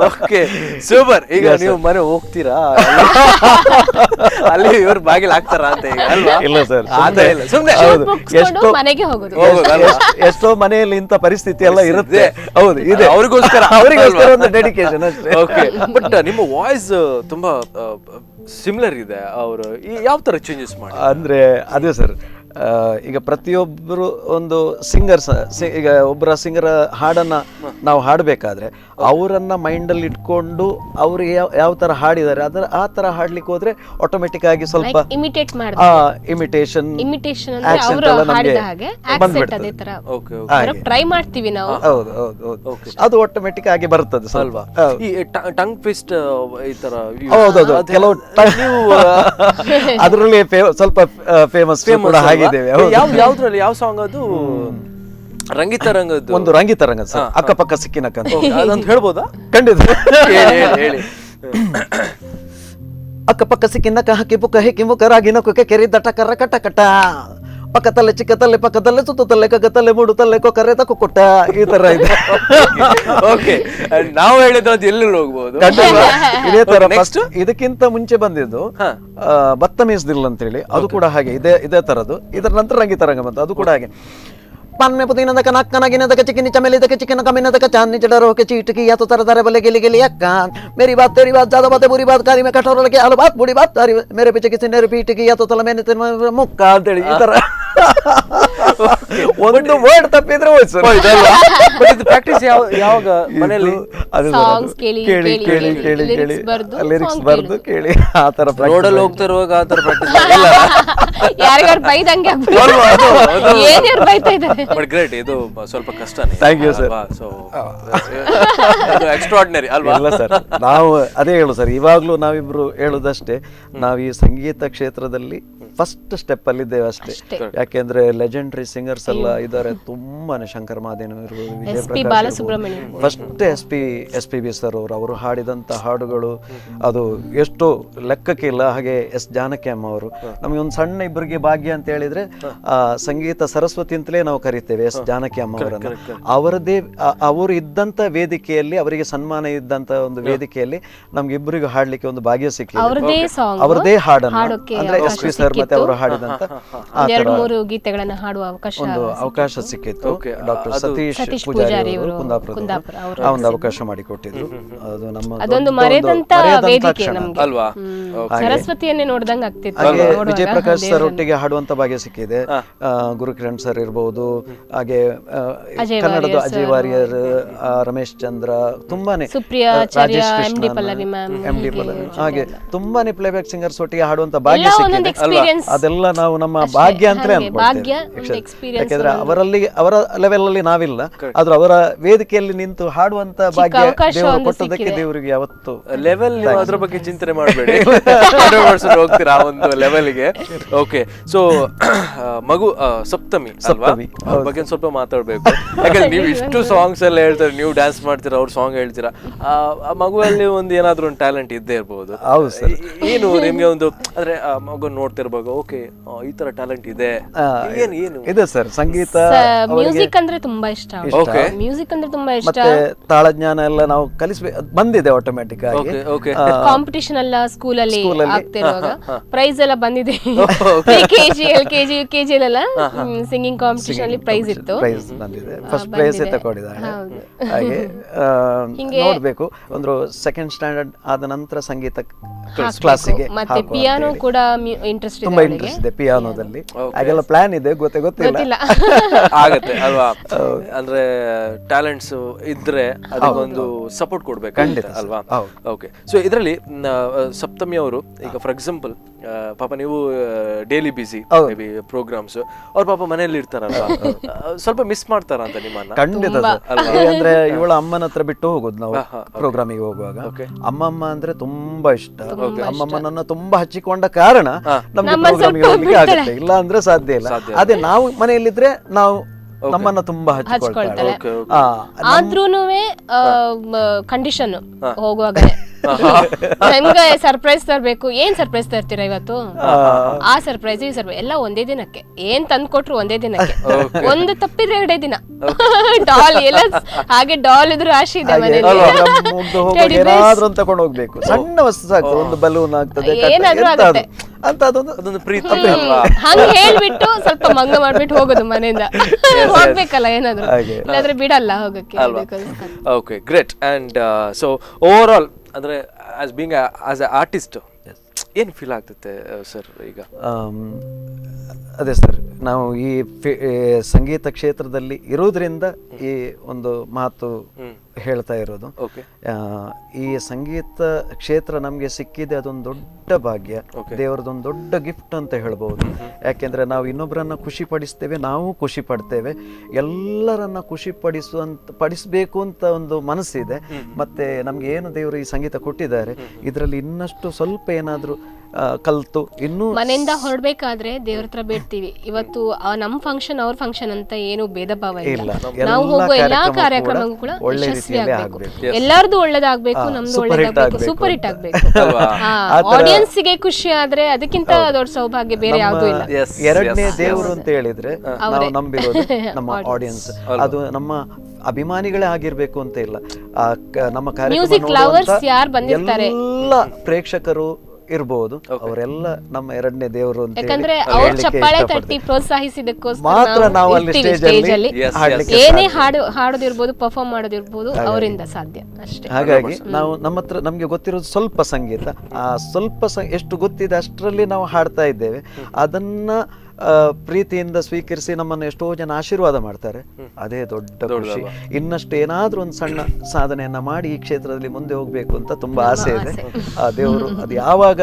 Okay, super. ಈಗ ನೀವು ಮನೆ ಹೋಗ್ತೀರಾ? ಅಲ್ಲಿ ಇವ್ರು ಬಾಗಿಲು ಹಾಕ್ತಾರ ಅಂತ ಈಗ ಅಲ್ವಾ? ಇಲ್ಲ ಸರ್, ಸುಮ್ಮನೆ ಮನೆಗೆ ಹೋಗೋದು. ಎಷ್ಟೋ ಮನೆಯಲ್ಲಿ ಇಂಥ ಪರಿಸ್ಥಿತಿ ಎಲ್ಲ ಇರುತ್ತೆ. ಹೌದು, ಇದೆ. ಅವ್ರಿಗೋಸ್ಕರ ಒಂದು ಡೆಡಿಕೇಶನ್ ಅಷ್ಟೇ. ಓಕೆ, ಬಟ್ ನಿಮ್ಮ ವಾಯ್ಸ್ ತುಂಬಾ ಸಿಮಿಲರ್ ಇದೆ. ಅವರು ಯಾವ ತರ ಚೇಂಜಸ್ ಮಾಡಿ ಅಂದ್ರೆ ಅದೇ ಸರ್, ಈಗ ಪ್ರತಿಯೊಬ್ಬರು ಒಂದು ಸಿಂಗರ್ಸ್, ಈಗ ಒಬ್ಬರ ಸಿಂಗರ್ ಹಾಡನ್ನ ನಾವು ಹಾಡಬೇಕಾದ್ರೆ ಅವರನ್ನ ಮೈಂಡಲ್ಲಿ ಇಟ್ಕೊಂಡು ಅವ್ರು ಯಾವ ತರ ಹಾಡಿದ್ದಾರೆ ಆ ತರ ಹಾಡ್ಲಿಕ್ಕೆ ಹೋದ್ರೆ ಆಟೋಮೆಟಿಕ್ ಆಗಿ ಸ್ವಲ್ಪ ಇಮಿಟೇಷನ್ ಟ್ರೈ ಮಾಡ್ತೀವಿ ನಾವು. ಹೌದು ಹೌದು ಹೌದು, ಅದು ಆಟೋಮೆಟಿಕ್ ಆಗಿ ಬರ್ತದೆ ಸ್ವಲ್ಪ. ಈ ಟಂಗ್ ಟ್ವಿಸ್ಟ್ ಈ ತರ ಹೌದೌದು, ಕೆಲವು ಅದರಲ್ಲಿ ಸ್ವಲ್ಪ ಫೇಮಸ್ ಕೂಡ ಆಗಿದ್ದೇವೆ. ಯಾವ್ದ್ರಲ್ಲಿ ಯಾವ ಸಾಂಗ್ ಅದು? ರಂಗಿತ ರಂಗದ್ದು ಒಂದು ರಂಗಿತ ರಂಗ ಸರ್, ಅಕ್ಕಪಕ್ಕ ಸಿಕ್ಕಿನ ಕಂತ ಅದಂತ ಹೇಳ್ಬೋದಾ? ಖಂಡಿತ ಹೇಳಿ. ಅಕ್ಕಪಕ್ಕ ಸಿಕ್ಕಿನ ಹಾಕಿ ಬುಕ್ಕ ಹೇಕಿ ಮುಖ ರಾಗಿನ ಕುಕ್ಕೆ ಕೆರಿ ದಟ ಕರ್ರ ಕಟ ಕಟ ಪಕ್ಕದಲ್ಲೇ ಚಿಕ್ಕದಲ್ಲೇ ಪಕ್ಕದಲ್ಲೇ ಸುತ್ತದಲ್ಲೇ ಕಗ್ಗದಲ್ಲೇ ಮೂಡುತ್ತಲ್ಲೇ ಕೊಕ್ಕರೆ ತಕ್ಕೊಟ್ಟ, ಈ ತರ ಇದೆ. ಓಕೆ, ನಾವು ಹೇಳಿದ್ರೆ ಅದು ಎಲ್ಲಿ ಹೋಗ್ಬೋದು. ಇದೇ ತರ ಫಸ್ಟ್ ಇದಕ್ಕಿಂತ ಮುಂಚೆ ಬಂದಿದ್ದು ಬತ್ತ ಮೀಸ್ದಿಲ್ಲ ಅಂತ ಹೇಳಿ, ಅದು ಕೂಡ ಹಾಗೆ ಇದೇ ತರದ್ದು. ಇದರ ನಂತರ ರಂಗಿತರಂಗ ಬಂತು, ಅದು ಕೂಡ ಹಾಗೆ. ಪನ್ನೆ ಪುದೀನದಕ ನಕ್ಕನಗಿನದಕ ಚಿಕಿನಿ ಚಮೇಲಿದಕ ಚಿಕನ ಕಮಿನದಕ ಚಾಂದಿ ಚಡರೋಕೆ ಚೀಟಕಿ ಯಾತು ತರದರೆ ಬಲೆ ಗೆಲಿ ಗೆಲಿ ಅಕ್ಕ ಮೇರಿ ಬಾತ್ ತೆರಿ ಬಾತ್ ಜಾದ ಬಾತೆ ಬುರಿ ಬಾತ್ ಕಾರಿ ಮೇ ಕಠೋರಕ್ಕೆ ಅಲು ಬಾತ್ ಬುಡಿ ಬಾತ್ ತಾರಿ ಮೇರೆ ಪಿಚಕಿ ಸಿನ್ನೆರಿ ಪೀಟಕಿ ಯಾತು ತಲ ಮೇನೆ ಮುಕ್ಕ ಅಂತೇಳಿ ಈ ತರ ಒಂದು ವರ್ಡ್ ತಪ್ಪಿದ್ರೆ ಹೋಯ್ತು. ಪ್ರಾಕ್ಟೀಸ್ ಯಾವಾಗ ಮನೆಯಲ್ಲಿ ಸಾಂಗ್ಸ್ ಕೇಳಿ ಕೇಳಿ ಕೇಳಿ ಕೇಳಿ ಕೇಳಿ ಲಿರಿಕ್ಸ್ ಬರ್ದು ಕೇಳಿ ಆ ತರ ರೋಡಲ್ಲಿ ಹೋಗ್ತಾ ಇರುವಾಗ ಆ ತರ ಪ್ರಾಕ್ಟೀಸ್ ಯಾರ್ಯಾರು ಬೈದಂಗೆ ಏನ್ಯಾರು ಬೈತಾ ಇದ್ದಾರೆ. ಬಟ್ ಗ್ರೇಟ್, ಇದು ಸ್ವಲ್ಪ ಕಷ್ಟನೇ. Thank you sir. So extraordinary ಅಲ್ವಾ? ಇಲ್ಲ ಸರ್, ನಾವು ಅದೇ ಹೇಳು ಸರ್, ಇವಾಗ್ಲೂ ನಾವಿಬ್ರು ಹೇಳುದಷ್ಟೇ, ನಾವು ಈ ಸಂಗೀತ ಕ್ಷೇತ್ರದಲ್ಲಿ ಫಸ್ಟ್ ಸ್ಟೆಪ್ ಅಲ್ಲಿ ಇದ್ದೇವೆ ಅಷ್ಟೇ. ಯಾಕೆಂದ್ರೆ ಲೆಜೆಂಡರಿ ಸಿಂಗರ್ಸ್ ಎಲ್ಲ ಇದ್ದಾರೆ ತುಂಬಾನೇ. ಶಂಕರ್ ಮಹಾದೇವನ್ ಇರ್ಬೋದು, Vijay Prakash, first S P B sir ಅವರು ಹಾಡಿದಂತ ಹಾಡುಗಳು ಅದು ಎಷ್ಟು ಲೆಕ್ಕಕ್ಕೆ ಇಲ್ಲ. ಹಾಗೆ ಎಸ್ ಜಾನಕಿ ಅಮ್ಮ ಅವರು, ನಮಗೆ ಒಂದು ಸಣ್ಣ ಇಬ್ಬರಿಗೆ ಭಾಗ್ಯ ಅಂತ ಹೇಳಿದ್ರೆ ಸಂಗೀತ ಸರಸ್ವತಿ ಅಂತಲೇ ನಾವು ಕರಿತೇವೆ ಎಸ್ ಜಾನಕಿ ಅಮ್ಮ ಅವರನ್ನು. ಅವರದೇ ಅವರು ಇದ್ದಂತ ವೇದಿಕೆಯಲ್ಲಿ, ಅವರಿಗೆ ಸನ್ಮಾನ ಇದ್ದಂತ ಒಂದು ವೇದಿಕೆಯಲ್ಲಿ ನಮ್ಗೆ ಇಬ್ಬರಿಗೂ ಹಾಡ್ಲಿಕ್ಕೆ ಒಂದು ಭಾಗ್ಯ ಸಿಕ್ಕಿದೆ. ಅವರದೇ ಹಾಡನ್ನು ಅಂದ್ರೆ ಎಸ್ ಪಿ ಸರ್ ಮತ್ತೆ ಅವರು ಹಾಡಿದಂತ 2-3 ಗೀತೆಗಳನ್ನ ಹಾಡುವ ಒಂದು ಅವಕಾಶ ಸಿಕ್ಕಿತ್ತು. ಡಾಕ್ಟರ್ ಸತೀಶ್ ಪೂಜಾರಿ ಅವರು ಕುಂದಾಪುರ ಆ ಒಂದು ಅವಕಾಶ ಮಾಡಿಕೊಟ್ಟಿದ್ರು. ಅದು ನಮ್ಮ ಅದೊಂದು ಮರೆದಂತ ವೇದಿಕೆ ನಮ್ಗೆ ಅಲ್ವಾ? ಸರಸ್ವತಿಯನ್ನೇ ನೋಡ್ದಂಗ ಆಗ್ತಿತ್ತು. ಹಾಗೆ ವಿಜಯ ಪ್ರಕಾಶ್ ಸರ್ ಒಟ್ಟಿಗೆ ಹಾಡುವಂತ ಭಾಗ್ಯ ಸಿಕ್ಕಿದೆ. ಗುರುಕಿರಣ್ ಸರ್ ಇರ್ಬೋದು, ಹಾಗೆ ಕನ್ನಡದ ಅಜಯ್ ವಾರಿಯರ್, ರಮೇಶ್ ಚಂದ್ರ, ತುಂಬಾನೇ ರಾಜೇಶ್ ಕೃಷ್ಣ, ಎಂ ಡಿ ಪಲ್ಲವಿ, ಹಾಗೆ ತುಂಬಾನೇ ಪ್ಲೇಬ್ಯಾಕ್ ಸಿಂಗರ್ಸ್ ಒಟ್ಟಿಗೆ ಹಾಡುವಂತ ಭಾಗ್ಯ ಸಿಕ್ಕಿದೆ. ಅದೆಲ್ಲ ನಾವು ನಮ್ಮ ಭಾಗ್ಯ ಅಂತಲೇ ಅನ್ಕೊಳ್ತೇವೆ. ಯಾಕೆಂದ್ರೆ ಅವರ ಲೆವೆಲ್ ಅಲ್ಲಿ ನಾವಿಲ್ಲ, ಆದ್ರೂ ಅವರ ವೇದಿಕೆಯಲ್ಲಿ ನಿಂತು ಹಾಡುವಂತ ಭಾಗ್ಯ ದೇವರು ಕೊಟ್ಟದಕ್ಕೆ ದೇವರಿಗೆ ಯಾವತ್ತು ಲೆವೆಲ್. ನೀವು ಅದ್ರ ಬಗ್ಗೆ ಚಿಂತನೆ ಮಾಡಬೇಡಿ, ಹೋಗ್ತೀರಾ ಆ ಒಂದು ಲೆವೆಲ್ಗೆ. ಓಕೆ, ಸೊ ಮಗು ಸಪ್ತಮಿ ಅವ್ರ ಬಗ್ಗೆ ಸ್ವಲ್ಪ ಮಾತಾಡ್ಬೇಕು. ಯಾಕಂದ್ರೆ ನೀವು ಇಷ್ಟು ಸಾಂಗ್ಸ್ ಎಲ್ಲ ಹೇಳ್ತಾರೆ, ನೀವು ಡ್ಯಾನ್ಸ್ ಮಾಡ್ತೀರಾ, ಅವ್ರ ಸಾಂಗ್ ಹೇಳ್ತೀರಾ. ಆ ಮಗುವಲ್ಲಿ ಒಂದು ಏನಾದ್ರು ಒಂದು ಟ್ಯಾಲೆಂಟ್ ಇದ್ದೇ ಇರ್ಬೋದು. ಏನು ನಿಮ್ಗೆ ಒಂದು ಅಂದ್ರೆ ಮಗು ನೋಡ್ತಿರ್ಬೇಕು, ಓಕೆ ಈ ತರ ಟ್ಯಾಲೆಂಟ್ ಇದೆ, ಏನು ಇದೆ ಸರ್. ಸಂಗೀತ, ಮ್ಯೂಸಿಕ್ ಅಂದ್ರೆ ತುಂಬಾ ಇಷ್ಟ. ಮ್ಯೂಸಿಕ್ ಅಂದ್ರೆ ತುಂಬಾ ಇಷ್ಟ. ಮತ್ತೆ ತಾಳಜ್ಞಾನ ಎಲ್ಲ ನಾವು ಕಲಿಸ್ಬೇಕು, ಬಂದಿದೆ ಆಟೋಮ್ಯಾಟಿಕ್ ಆಗಿ. ಕಾಂಪಿಟಿಷನ್ ಎಲ್ಲ ಸ್ಕೂಲ್ ಅಲ್ಲಿ ಆಗ್ತಿರುವಾಗ ಪ್ರೈಸ್ ಎಲ್ಲ ಬಂದಿದೆ. KG LKG UKG ಎಲ್ಲ ಸಿಂಗಿಂಗ್ ಕಾಂಪಿಟಿಷನ್ ಅಲ್ಲಿ ಪ್ರೈಸ್ ಇತ್ತು, ಪ್ರೈಸ್ ಬಂದಿದೆ, ಫಸ್ಟ್ ಪ್ರೈಸ್ ತಗೊಂಡಿದ್ದಾಳೆ. ಹಾಗೆ ನೋಡ್ಬೇಕು, ಒಂದು ಸೆಕೆಂಡ್ ಸ್ಟ್ಯಾಂಡರ್ಡ್ ಆದ ನಂತರ ಸಂಗೀತ ಕ್ಲಾಸಿಗೆ ಮತ್ತೆ ಪಿಯಾನೋ ಕೂಡ ಇಂಟ್ರೆಸ್ಟ್ ತುಂಬಾ ಇಂಟ್ರೆಸ್ಟ್ ಇದೆ ಪಿಯಾನೋದಲ್ಲಿ. ಹಾಗೆಲ್ಲ ಪ್ಲಾನ್ ಇದೆ, ಗೊತ್ತಿಲ್ಲ ಆಗತ್ತೆ ಅಲ್ವಾ? ಅಂದ್ರೆ ಟ್ಯಾಲೆಂಟ್ಸ್ ಇದ್ರೆ ಅದಕ್ಕೊಂದು ಸಪೋರ್ಟ್ ಕೊಡ್ಬೇಕು ಅಲ್ವಾ? ಓಕೆ, ಸೊ ಇದರಲ್ಲಿ ಸಪ್ತಮಿ ಅವರು ಈಗ ಫಾರ್ ಎಕ್ಸಾಂಪಲ್ ಪಾಪ ನೀವು ಡೈಲಿ ಬಿಸಿ ಮೇಬಿ ಪ್ರೋಗ್ರಾಮ್ಸ್, ಅವ್ರ ಪಾಪ ಮನೆಯಲ್ಲಿ ಇರ್ತಾರಲ್ವಾ, ಸ್ವಲ್ಪ ಮಿಸ್ ಮಾಡ್ತಾರ ಅಂತ ನಿಮ್ಮನ್ನ? ಖಂಡಿತ. ಅಂದ್ರೆ ಇವಳ ಅಮ್ಮನ ಹತ್ರ ಬಿಟ್ಟು ಹೋಗುದು ನಾವು ಪ್ರೋಗ್ರಾಮಿಗೆ ಹೋಗುವಾಗ. ಅಮ್ಮಮ್ಮ ಅಂದ್ರೆ ತುಂಬಾ ಇಷ್ಟ. ಅಮ್ಮಮ್ಮನನ್ನ ತುಂಬಾ ಹಚ್ಚಿಕೊಂಡ ಕಾರಣ ನಮ್ಗೆ ಪ್ರೋಗ್ರಾಮಿಗೆ ಹೋಗ್ಲಿಕ್ಕೆ ಆಗುತ್ತೆ, ಇಲ್ಲ ಅಂದ್ರೆ ಸಾಧ್ಯ ಇಲ್ಲ. ಅದೇ ನಾವು ಮನೆಯಲ್ಲಿದ್ರೆ ನಾವು ನಮ್ಮನ್ನ ತುಂಬಾ ಹಚ್ಚಿಕೊಳ್ತಾರೆ. ಆದ್ರೂನುವೆ ಕಂಡೀಷನ್ ಹೋಗುವಾಗ ಹೆಂಗ ಸರ್ಪ್ರೈಸ್ ತರ್ಬೇಕು, ಏನ್ ಸರ್ಪ್ರೈಸ್ ತರ್ತೀರಾ ಇವತ್ತು, ಆ ಸರ್ಪ್ರೈಸ್ ಈ ಸರ್ಪ್ರೈಸ್ ಎಲ್ಲ ಒಂದೇ ದಿನಕ್ಕೆ, ಏನ್ ತಂದ್ ಕೊಟ್ರು ಒಂದೇ ದಿನಕ್ಕೆ, ಒಂದು ತಪ್ಪಿದ್ರೆ 2 ದಿನ. ಡಾಲ್ ಎಲ್ಲ ಹಾಗೆ ಡಾಲ್ ಇದ್ರು ರಾಶಿ ಇದೆ ಮನೆಯಲ್ಲಿ, ಏನಾದ್ರೂ ತಗೊಂಡು ಹೋಗ್ಬೇಕು. ಸಣ್ಣ ವಸ್ತು ಸಾಕು, ಒಂದು ಬಲೂನ್ ಆಗ್ತದೆ, ಏನಾದ್ರೂ ಆಗುತ್ತೆ ಅಂತ ಅದೊಂದು ಪ್ರೀತಿ. ಹಂಗ ಹೇಳ್ಬಿಟ್ಟು ಸ್ವಲ್ಪ ಮಂಗ ಮಾಡ್ಬಿಟ್ಟು ಹೋಗೋದು ಮನೆಯಿಂದ. ಹೋಗ್ಬೇಕಲ್ಲ ಏನಾದ್ರು, ಇಲ್ಲಾಂದ್ರೆ ಬಿಡಲ್ಲ ಹೋಗಕ್ಕೆ. Okay, great. And so overall ಅಂದ್ರೆ as being as a artist ಏನು ಫೀಲ್ ಆಗ್ತದೆ ಸರ್ ಈಗ? ಅದೇ ಸರ್, ನಾವು ಈ ಸಂಗೀತ ಕ್ಷೇತ್ರದಲ್ಲಿ ಇರೋದ್ರಿಂದ ಈ ಒಂದು ಮಾತು ಹೇಳ್ತಾ ಇರೋದು. ಈ ಸಂಗೀತ ಕ್ಷೇತ್ರ ನಮಗೆ ಸಿಕ್ಕಿದೆ, ಅದೊಂದು ದೊಡ್ಡ ಭಾಗ್ಯ, ದೇವರದೊಂದು ದೊಡ್ಡ ಗಿಫ್ಟ್ ಅಂತ ಹೇಳ್ಬೋದು. ಯಾಕೆಂದ್ರೆ ನಾವು ಇನ್ನೊಬ್ಬರನ್ನ ಖುಷಿ ಪಡಿಸ್ತೇವೆ, ನಾವು ಖುಷಿ ಪಡ್ತೇವೆ, ಎಲ್ಲರನ್ನ ಖುಷಿ ಪಡಿಸ್ಬೇಕು ಅಂತ ಒಂದು ಮನಸ್ಸಿದೆ. ಮತ್ತೆ ನಮ್ಗೆ ಏನು ದೇವರು ಈ ಸಂಗೀತ ಕೊಟ್ಟಿದ್ದಾರೆ, ಇದರಲ್ಲಿ ಇನ್ನಷ್ಟು ಸ್ವಲ್ಪ ಏನಾದರೂ ಕಲ್ತು ಇನ್ನೂ ಮನೆಯಿಂದ ಹೊರಡ್ಬೇಕಾದ್ರೆ ದೇವ್ರ ಹತ್ರ ಬೇಡ್ತೀವಿ. ಇವತ್ತು ನಮ್ ಫಂಕ್ಷನ್ ಅವ್ರ ಫಂಕ್ಷನ್ ಅಂತ ಏನು ಭೇದ ಭಾವ ಇಲ್ಲ. ನಾವು ಹೋಗೋ ಎಲ್ಲಾ ಕಾರ್ಯಕ್ರಮಗಳು ಕೂಡ ಯಶಸ್ವಿ ಆಗ್ಬೇಕು, ಎಲ್ಲಾರ್ದು ಒಳ್ಳೇದಾಗ್ಬೇಕು, ನಮ್ದು ಒಳ್ಳೇದಾಗ್ಬೇಕು, ಸೂಪರ್ ಹಿಟ್ ಆಗ್ಬೇಕು. ಆಡಿಯನ್ಸ್ ಗೆ ಖುಷಿ ಆದ್ರೆ ಅದಕ್ಕಿಂತ ದೊಡ್ಡ ಸೌಭಾಗ್ಯ ಬೇರೆ ಯಾವ್ದು ಇಲ್ಲ. ಎರಡನೇ ದೇವರು ಅಂತ ಹೇಳಿದ್ರೆ ನಾವು ನಂಬಿರೋದು ನಮ್ಮ ಆಡಿಯನ್ಸ್. ಅದು ನಮ್ಮ ಅಭಿಮಾನಿಗಳೇ ಆಗಿರ್ಬೇಕು ಅಂತ ಇಲ್ಲ, ನಮ್ಮ ಕಾರ್ಯಕ್ರಮ ಎಲ್ಲ ಪ್ರೇಕ್ಷಕರು ಇರಬಹುದು, ಅವರೆಲ್ಲ ನಮ್ಮ ಎರಡನೇ ದೇವರು ಅಂತ ಯಾಕಂದ್ರೆ ಅವ್ರು ಚಪ್ಪಾಳೆ ತಟ್ಟಿ ಪ್ರೋತ್ಸಾಹಿಸಿದಕ್ಕೋಸ್ಕರ ಮಾತ್ರ ನಾವು ಅಲ್ಲಿ ಸ್ಟೇಜ್ ಅಲ್ಲಿ ಏನೇ ಹಾಡೋದಿರ್ಬೋದು, ಪರ್ಫಾರ್ಮ್ ಮಾಡೋದಿರ್ಬೋದು, ಅವರಿಂದ ಸಾಧ್ಯ ಅಷ್ಟೇ. ಹಾಗಾಗಿ ನಾವು ನಮ್ಮ ಹತ್ರ ನಮ್ಗೆ ಗೊತ್ತಿರೋದು ಸ್ವಲ್ಪ ಸಂಗೀತ, ಆ ಸ್ವಲ್ಪ ಎಷ್ಟು ಗೊತ್ತಿದೆ ಅಷ್ಟರಲ್ಲಿ ನಾವು ಹಾಡ್ತಾ ಇದ್ದೇವೆ. ಅದನ್ನ ಪ್ರೀತಿಯಿಂದ ಸ್ವೀಕರಿಸಿ ನಮ್ಮನ್ನು ಎಷ್ಟೋ ಜನ ಆಶೀರ್ವಾದ ಮಾಡ್ತಾರೆ, ಅದೇ ದೊಡ್ಡ ಖುಷಿ. ಇನ್ನಷ್ಟು ಏನಾದ್ರೂ ಒಂದು ಸಣ್ಣ ಸಾಧನೆಯನ್ನ ಮಾಡಿ ಈ ಕ್ಷೇತ್ರದಲ್ಲಿ ಮುಂದೆ ಹೋಗ್ಬೇಕು ಅಂತ ತುಂಬಾ ಆಸೆ ಇದೆ. ಆ ದೇವರು ಅದು ಯಾವಾಗ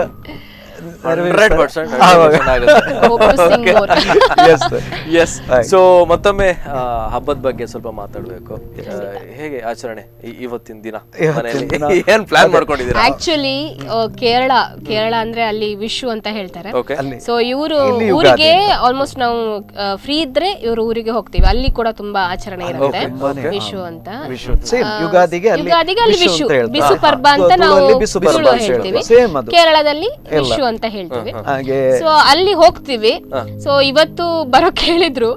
ಸೊ ಮತ್ತೊಮ್ಮೆ ಹಬ್ಬದ ಬಗ್ಗೆ ಸ್ವಲ್ಪ ಮಾತಾಡ್ಬೇಕು. ಹೇಗೆ ಆಚರಣೆ ಇವತ್ತಿನ ದಿನ, ಏನ್ ಪ್ಲಾನ್ ಮಾಡ್ಕೊಂಡಿದ್ದೀರಾ? ಆಕ್ಚುಲಿ ಕೇರಳ ಅಂದ್ರೆ ಅಲ್ಲಿ ವಿಶು ಅಂತ ಹೇಳ್ತಾರೆ. ಸೊ ಇವರು ಊರಿಗೆ ಆಲ್ಮೋಸ್ಟ್ ನಾವು ಫ್ರೀ ಇದ್ರೆ ಇವರು ಊರಿಗೆ ಹೋಗ್ತೀವಿ. ಅಲ್ಲಿ ಕೂಡ ತುಂಬಾ ಆಚರಣೆ ಇರುತ್ತೆ, ವಿಶು ಅಂತ. ಯುಗಾದಿಗೆ ಅಲ್ಲಿ ವಿಶು, ಬಿಸು ಪರ್ಬ ಅಂತ ನಾವು ಹೇಳ್ತೀವಿ. ಕೇರಳದಲ್ಲಿ ವಿಶು ಅಂತ ಹೇಳ್ತೀವಿ. ಸೊ ಅಲ್ಲಿ ಹೋಗ್ತೀವಿ. ಸೊ ಇವತ್ತು ಬರೋ ಕೇಳಿದ್ರು,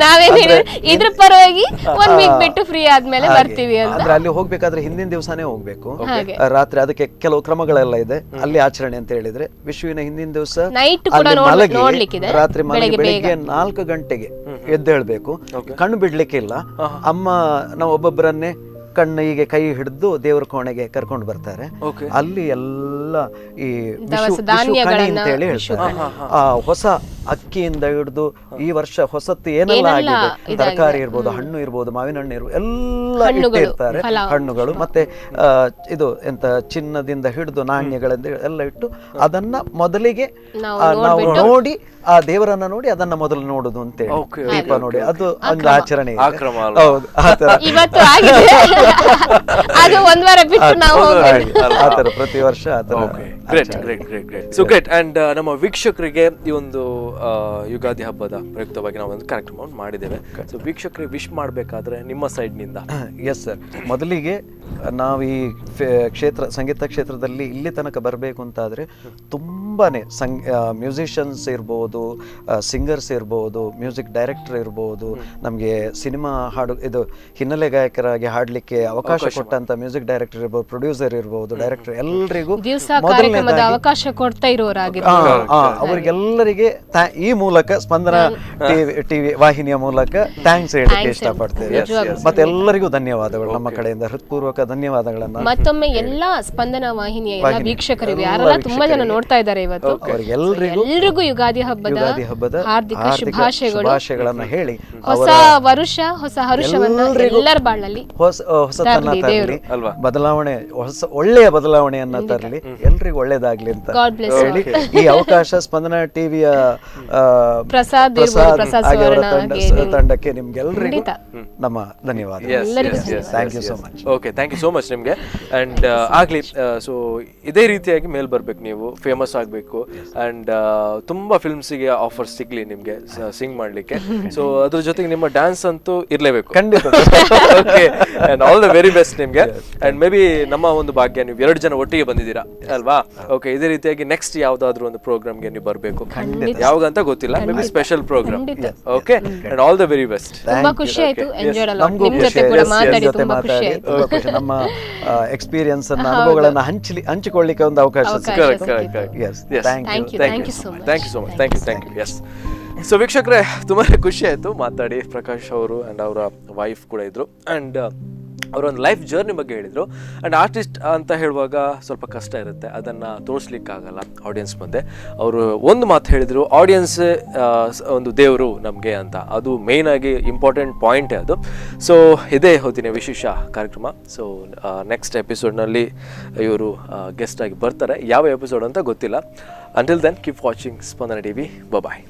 ನಾವೇನ್ ಇದ್ರ ಪರವಾಗಿ 1 ವೀಕ್ ಬಿಟ್ಟು ಫ್ರೀ ಆದ್ಮೇಲೆ ಬರ್ತೀವಿ ಅಂತ. ಅಲ್ಲಿ ಹೋಗ್ಬೇಕಾದ್ರೆ ಹಿಂದಿನ ದಿವಸನೇ ಹೋಗ್ಬೇಕು, ರಾತ್ರಿ ಅದಕ್ಕೆ ಕೆಲವು ಕ್ರಮಗಳೆಲ್ಲ ಇದೆ. ಅಲ್ಲಿ ಆಚರಣೆ ಅಂತ ಹೇಳಿದ್ರೆ ವಿಶ್ವಿನ ಹಿಂದಿನ ದಿವಸ ನೈಟ್ ಕೂಡ ನೋಡ್ಲಿಕ್ಕಿದೆ. ರಾತ್ರಿ ಬೆಳಿಗ್ಗೆ 4 ಗಂಟೆಗೆ ಎದ್ದೇಳ್ಬೇಕು, ಕಣ್ಣು ಬಿಡ್ಲಿಕ್ಕೆ ಇಲ್ಲ. ಅಮ್ಮ ನಾವು ಒಬ್ಬೊಬ್ಬರನ್ನೇ ಕಣ್ಣು ಹೀಗೆ ಕೈ ಹಿಡಿದು ದೇವರ ಕೋಣೆಗೆ ಕರ್ಕೊಂಡು ಬರ್ತಾರೆ. ಅಲ್ಲಿ ಎಲ್ಲ ಈ ಕಣಿ ಅಂತ ಹೇಳಿ ಹೇಳ್ತಾರೆ. ಆ ಹೊಸ ಅಕ್ಕಿಯಿಂದ ಹಿಡಿದು ಈ ವರ್ಷ ಹೊಸತ್ತು ಏನೆಲ್ಲ ಆಗಿದೆ, ತರಕಾರಿ ಇರ್ಬೋದು, ಹಣ್ಣು ಇರ್ಬೋದು, ಮಾವಿನ ಹಣ್ಣು ಇರ್ಬೋದು, ಎಲ್ಲ ಇಟ್ಟಿರ್ತಾರೆ. ಹಣ್ಣುಗಳು ಮತ್ತೆ ಇದು ಎಂತ ಚಿನ್ನದಿಂದ ಹಿಡಿದು ನಾಣ್ಯಗಳಿಂದ ಎಲ್ಲ ಇಟ್ಟು ಅದನ್ನ ಮೊದಲಿಗೆ ನಾವು ನೋಡಿ, ಆ ದೇವರನ್ನ ನೋಡಿ ಅದನ್ನ ಮೊದಲು ನೋಡುದು ಅಂತೇಳಿ, ದೀಪ ನೋಡಿ, ಅದು ಒಂದು ಆಚರಣೆ. ಹೌದು, ಇವತ್ತು ಆಗಿದೆ, ಅದು 1 ವಾರ ಬಿಟ್ಟು ನಾವು ಆತರ ಪ್ರತಿ ವರ್ಷ ಆತರ. So great. ಅಂಡ್ ನಮ್ಮ ವೀಕ್ಷಕರಿಗೆ ಈ ಒಂದು ಯುಗಾದಿ ಹಬ್ಬದ ಪ್ರಯುಕ್ತವಾಗಿ ನಾವು ಒಂದು ಕಾರ್ಯಕ್ರಮವನ್ನು ಮಾಡಿದ್ದೇವೆ. ಸೊ ವೀಕ್ಷಕರಿಗೆ ವಿಶ್ ಮಾಡಬೇಕಾದ್ರೆ ನಿಮ್ಮ ಸೈಡ್ ನಿಂದ. ಎಸ್ ಸರ್, ಮೊದಲಿಗೆ ನಾವು ಈ ಸಂಗೀತ ಕ್ಷೇತ್ರದಲ್ಲಿ ಇಲ್ಲಿ ತನಕ ಬರಬೇಕು ಅಂತಾದ್ರೆ ತುಂಬಾನೇ ಮ್ಯೂಸಿಷಿಯನ್ಸ್ ಇರ್ಬೋದು, ಸಿಂಗರ್ಸ್ ಇರ್ಬೋದು, ಮ್ಯೂಸಿಕ್ ಡೈರೆಕ್ಟರ್ ಇರ್ಬೋದು, ನಮಗೆ ಸಿನಿಮಾ ಹಾಡು ಇದು ಹಿನ್ನೆಲೆ ಗಾಯಕರಾಗಿ ಹಾಡ್ಲಿಕ್ಕೆ ಅವಕಾಶ ಕೊಟ್ಟಂತ ಮ್ಯೂಸಿಕ್ ಡೈರೆಕ್ಟರ್ ಇರ್ಬೋದು, ಪ್ರೊಡ್ಯೂಸರ್ ಇರ್ಬೋದು, ಡೈರೆಕ್ಟರ್, ಎಲ್ಲರಿಗೂ ಅವಕಾಶ ಕೊಡ್ತಾ ಅವರಿಗೆಲ್ಲರಿಗೆ ಈ ಮೂಲಕ ಸ್ಪಂದನ ಟಿವಿ ವಾಹಿನಿಯ ಮೂಲಕ ಥ್ಯಾಂಕ್ಸ್ ಹೇಳಕ್ಕೆ ಇಷ್ಟಪಡ್ತೇವೆ. ಮತ್ತೆ ಎಲ್ಲರಿಗೂ ಧನ್ಯವಾದಗಳು, ನಮ್ಮ ಕಡೆಯಿಂದ ಹೃತ್ಪೂರ್ವಕ ಧನ್ಯವಾದಗಳನ್ನ ಮತ್ತೊಮ್ಮೆ ಎಲ್ಲಾ ಸ್ಪಂದನ ವಾಹಿನಿಯ ಎಲ್ಲ ವೀಕ್ಷಕರಿಗೂ, ಯಾರೆಲ್ಲ ತುಂಬಾ ಜನ ನೋಡ್ತಾ ಇದ್ದಾರೆ ಇವತ್ತು, ಎಲ್ಲರಿಗೂ ಯುಗಾದಿ ಹಬ್ಬದ ಹಾರ್ದಿಕ ಶುಭಾಶಯಗಳನ್ನ ಹೇಳಿ, ಹೊಸ ವರುಷ ಹೊಸ ಹರುಷವನ್ನ ಎಲ್ಲರ ಬಾಳಲ್ಲಿ ಹೊಸತನ ತರಲಿ, ಬದಲಾವಣೆ, ಒಳ್ಳೆಯ ಬದಲಾವಣೆಯನ್ನ ತರಲಿ, ಎಲ್ರಿಗೂ ಒಳ್ಳೇದಾಗ್ಲಿ ಅಂತ ಹೇಳಿ ಈ ಅವಕಾಶ ಸ್ಪಂದನ ಟಿವಿಯ ಪ್ರಸಾದ್ ತಂಡಕ್ಕೆ ನಿಮ್ಗೆಲ್ರಿಗೂ ನಮ್ಮ ಧನ್ಯವಾದ. Thank you so much. Okay, thank you so much ನಿಮ್ಗೆ. ಅಂಡ್ ಆಗ್ಲಿ, ಸೊ ಇದೇ ರೀತಿಯಾಗಿ ಮೇಲ್ ಬರ್ಬೇಕು, ನೀವು ಫೇಮಸ್ ಆಗ್ಬೇಕು, ಅಂಡ್ ತುಂಬಾ ಫಿಲ್ಮ್ಸಿಗೆ ಆಫರ್ಸ್ ಸಿಗ್ಲಿ ನಿಮ್ಗೆ ಸಿಂಗ್ ಮಾಡ್ಲಿಕ್ಕೆ. ಸೊ ಅದ್ರ ಜೊತೆಗೆ ನಿಮ್ಮ ಡ್ಯಾನ್ಸ್ ಅಂತೂ ಇರ್ಲೇಬೇಕು, ಖಂಡಿತ. Okay, and all the very best ನಿಮ್ಗೆ. ಅಂಡ್ ಮೇ ಬಿ ನಮ್ಮ ಒಂದು ಭಾಗ್ಯ, ನೀವು 2 ಜನ ಒಟ್ಟಿಗೆ ಬಂದಿದ್ದೀರಾ ಅಲ್ವಾ? ಓಕೆ, ಇದೇ ರೀತಿಯಾಗಿ ನೆಕ್ಸ್ಟ್ ಯಾವ್ದಾದ್ರು ಒಂದು ಪ್ರೋಗ್ರಾಮ್ಗೆ ನೀವು ಬರ್ಬೇಕು, ಯಾವಾಗ ಅಂತ ಗೊತ್ತಿಲ್ಲ, maybe special program. Okay, and all the very best. ತುಂಬಾ ಖುಷಿ ಆಯ್ತು, ಎಂಜಾಯ್ ಅಲ್ಲ ನಿಮ್ ಜೊತೆ ಕೂಡ ಮಾತಾಡಿ, ತುಂಬಾ ಖುಷಿ ಆಯ್ತು. ನಮ್ಮ ಎಕ್ಸ್ಪೀರಿಯನ್ಸ್ ಅನ್ನ, ಅನುಭವಗಳನ್ನ ಹಂಚಿಕೊಳ್ಳಿಕ್ಕೆ ಒಂದು ಅವಕಾಶ. Thank you. ಎಸ್, ಸೊ ವೀಕ್ಷಕರೇ, ತುಂಬಾ ಖುಷಿ ಆಯ್ತು ಮಾತಾಡಿ. ಪ್ರಕಾಶ್ ಅವರು ಅಂಡ್ ಅವರ ವೈಫ್ ಕೂಡ ಇದ್ರು, ಅಂಡ್ ಅವರೊಂದು ಲೈಫ್ ಜರ್ನಿ ಬಗ್ಗೆ ಹೇಳಿದರು. ಆ್ಯಂಡ್ ಆರ್ಟಿಸ್ಟ್ ಅಂತ ಹೇಳುವಾಗ ಸ್ವಲ್ಪ ಕಷ್ಟ ಇರುತ್ತೆ, ಅದನ್ನು ತೋರಿಸ್ಲಿಕ್ಕಾಗಲ್ಲ ಆಡಿಯನ್ಸ್ ಮುಂದೆ. ಅವರು ಒಂದು ಮಾತು ಹೇಳಿದರು, ಆಡಿಯನ್ಸ್ ಒಂದು ದೇವರು ನಮಗೆ ಅಂತ. ಅದು ಮೇಯ್ನಾಗಿ ಇಂಪಾರ್ಟೆಂಟ್ ಪಾಯಿಂಟೇ ಅದು. ಸೊ ಇದೇ ಹೊತ್ತಿನ ವಿಶೇಷ ಕಾರ್ಯಕ್ರಮ. ಸೊ ನೆಕ್ಸ್ಟ್ ಎಪಿಸೋಡ್ನಲ್ಲಿ ಇವರು ಗೆಸ್ಟ್ ಆಗಿ ಬರ್ತಾರೆ. ಯಾವ ಎಪಿಸೋಡ್ ಅಂತ ಗೊತ್ತಿಲ್ಲ. ಅಂಟಿಲ್ ದೆನ್ ಕೀಪ್ ವಾಚಿಂಗ್ ಸ್ಪಂದನ ಟಿವಿ. ಬಾಯ್.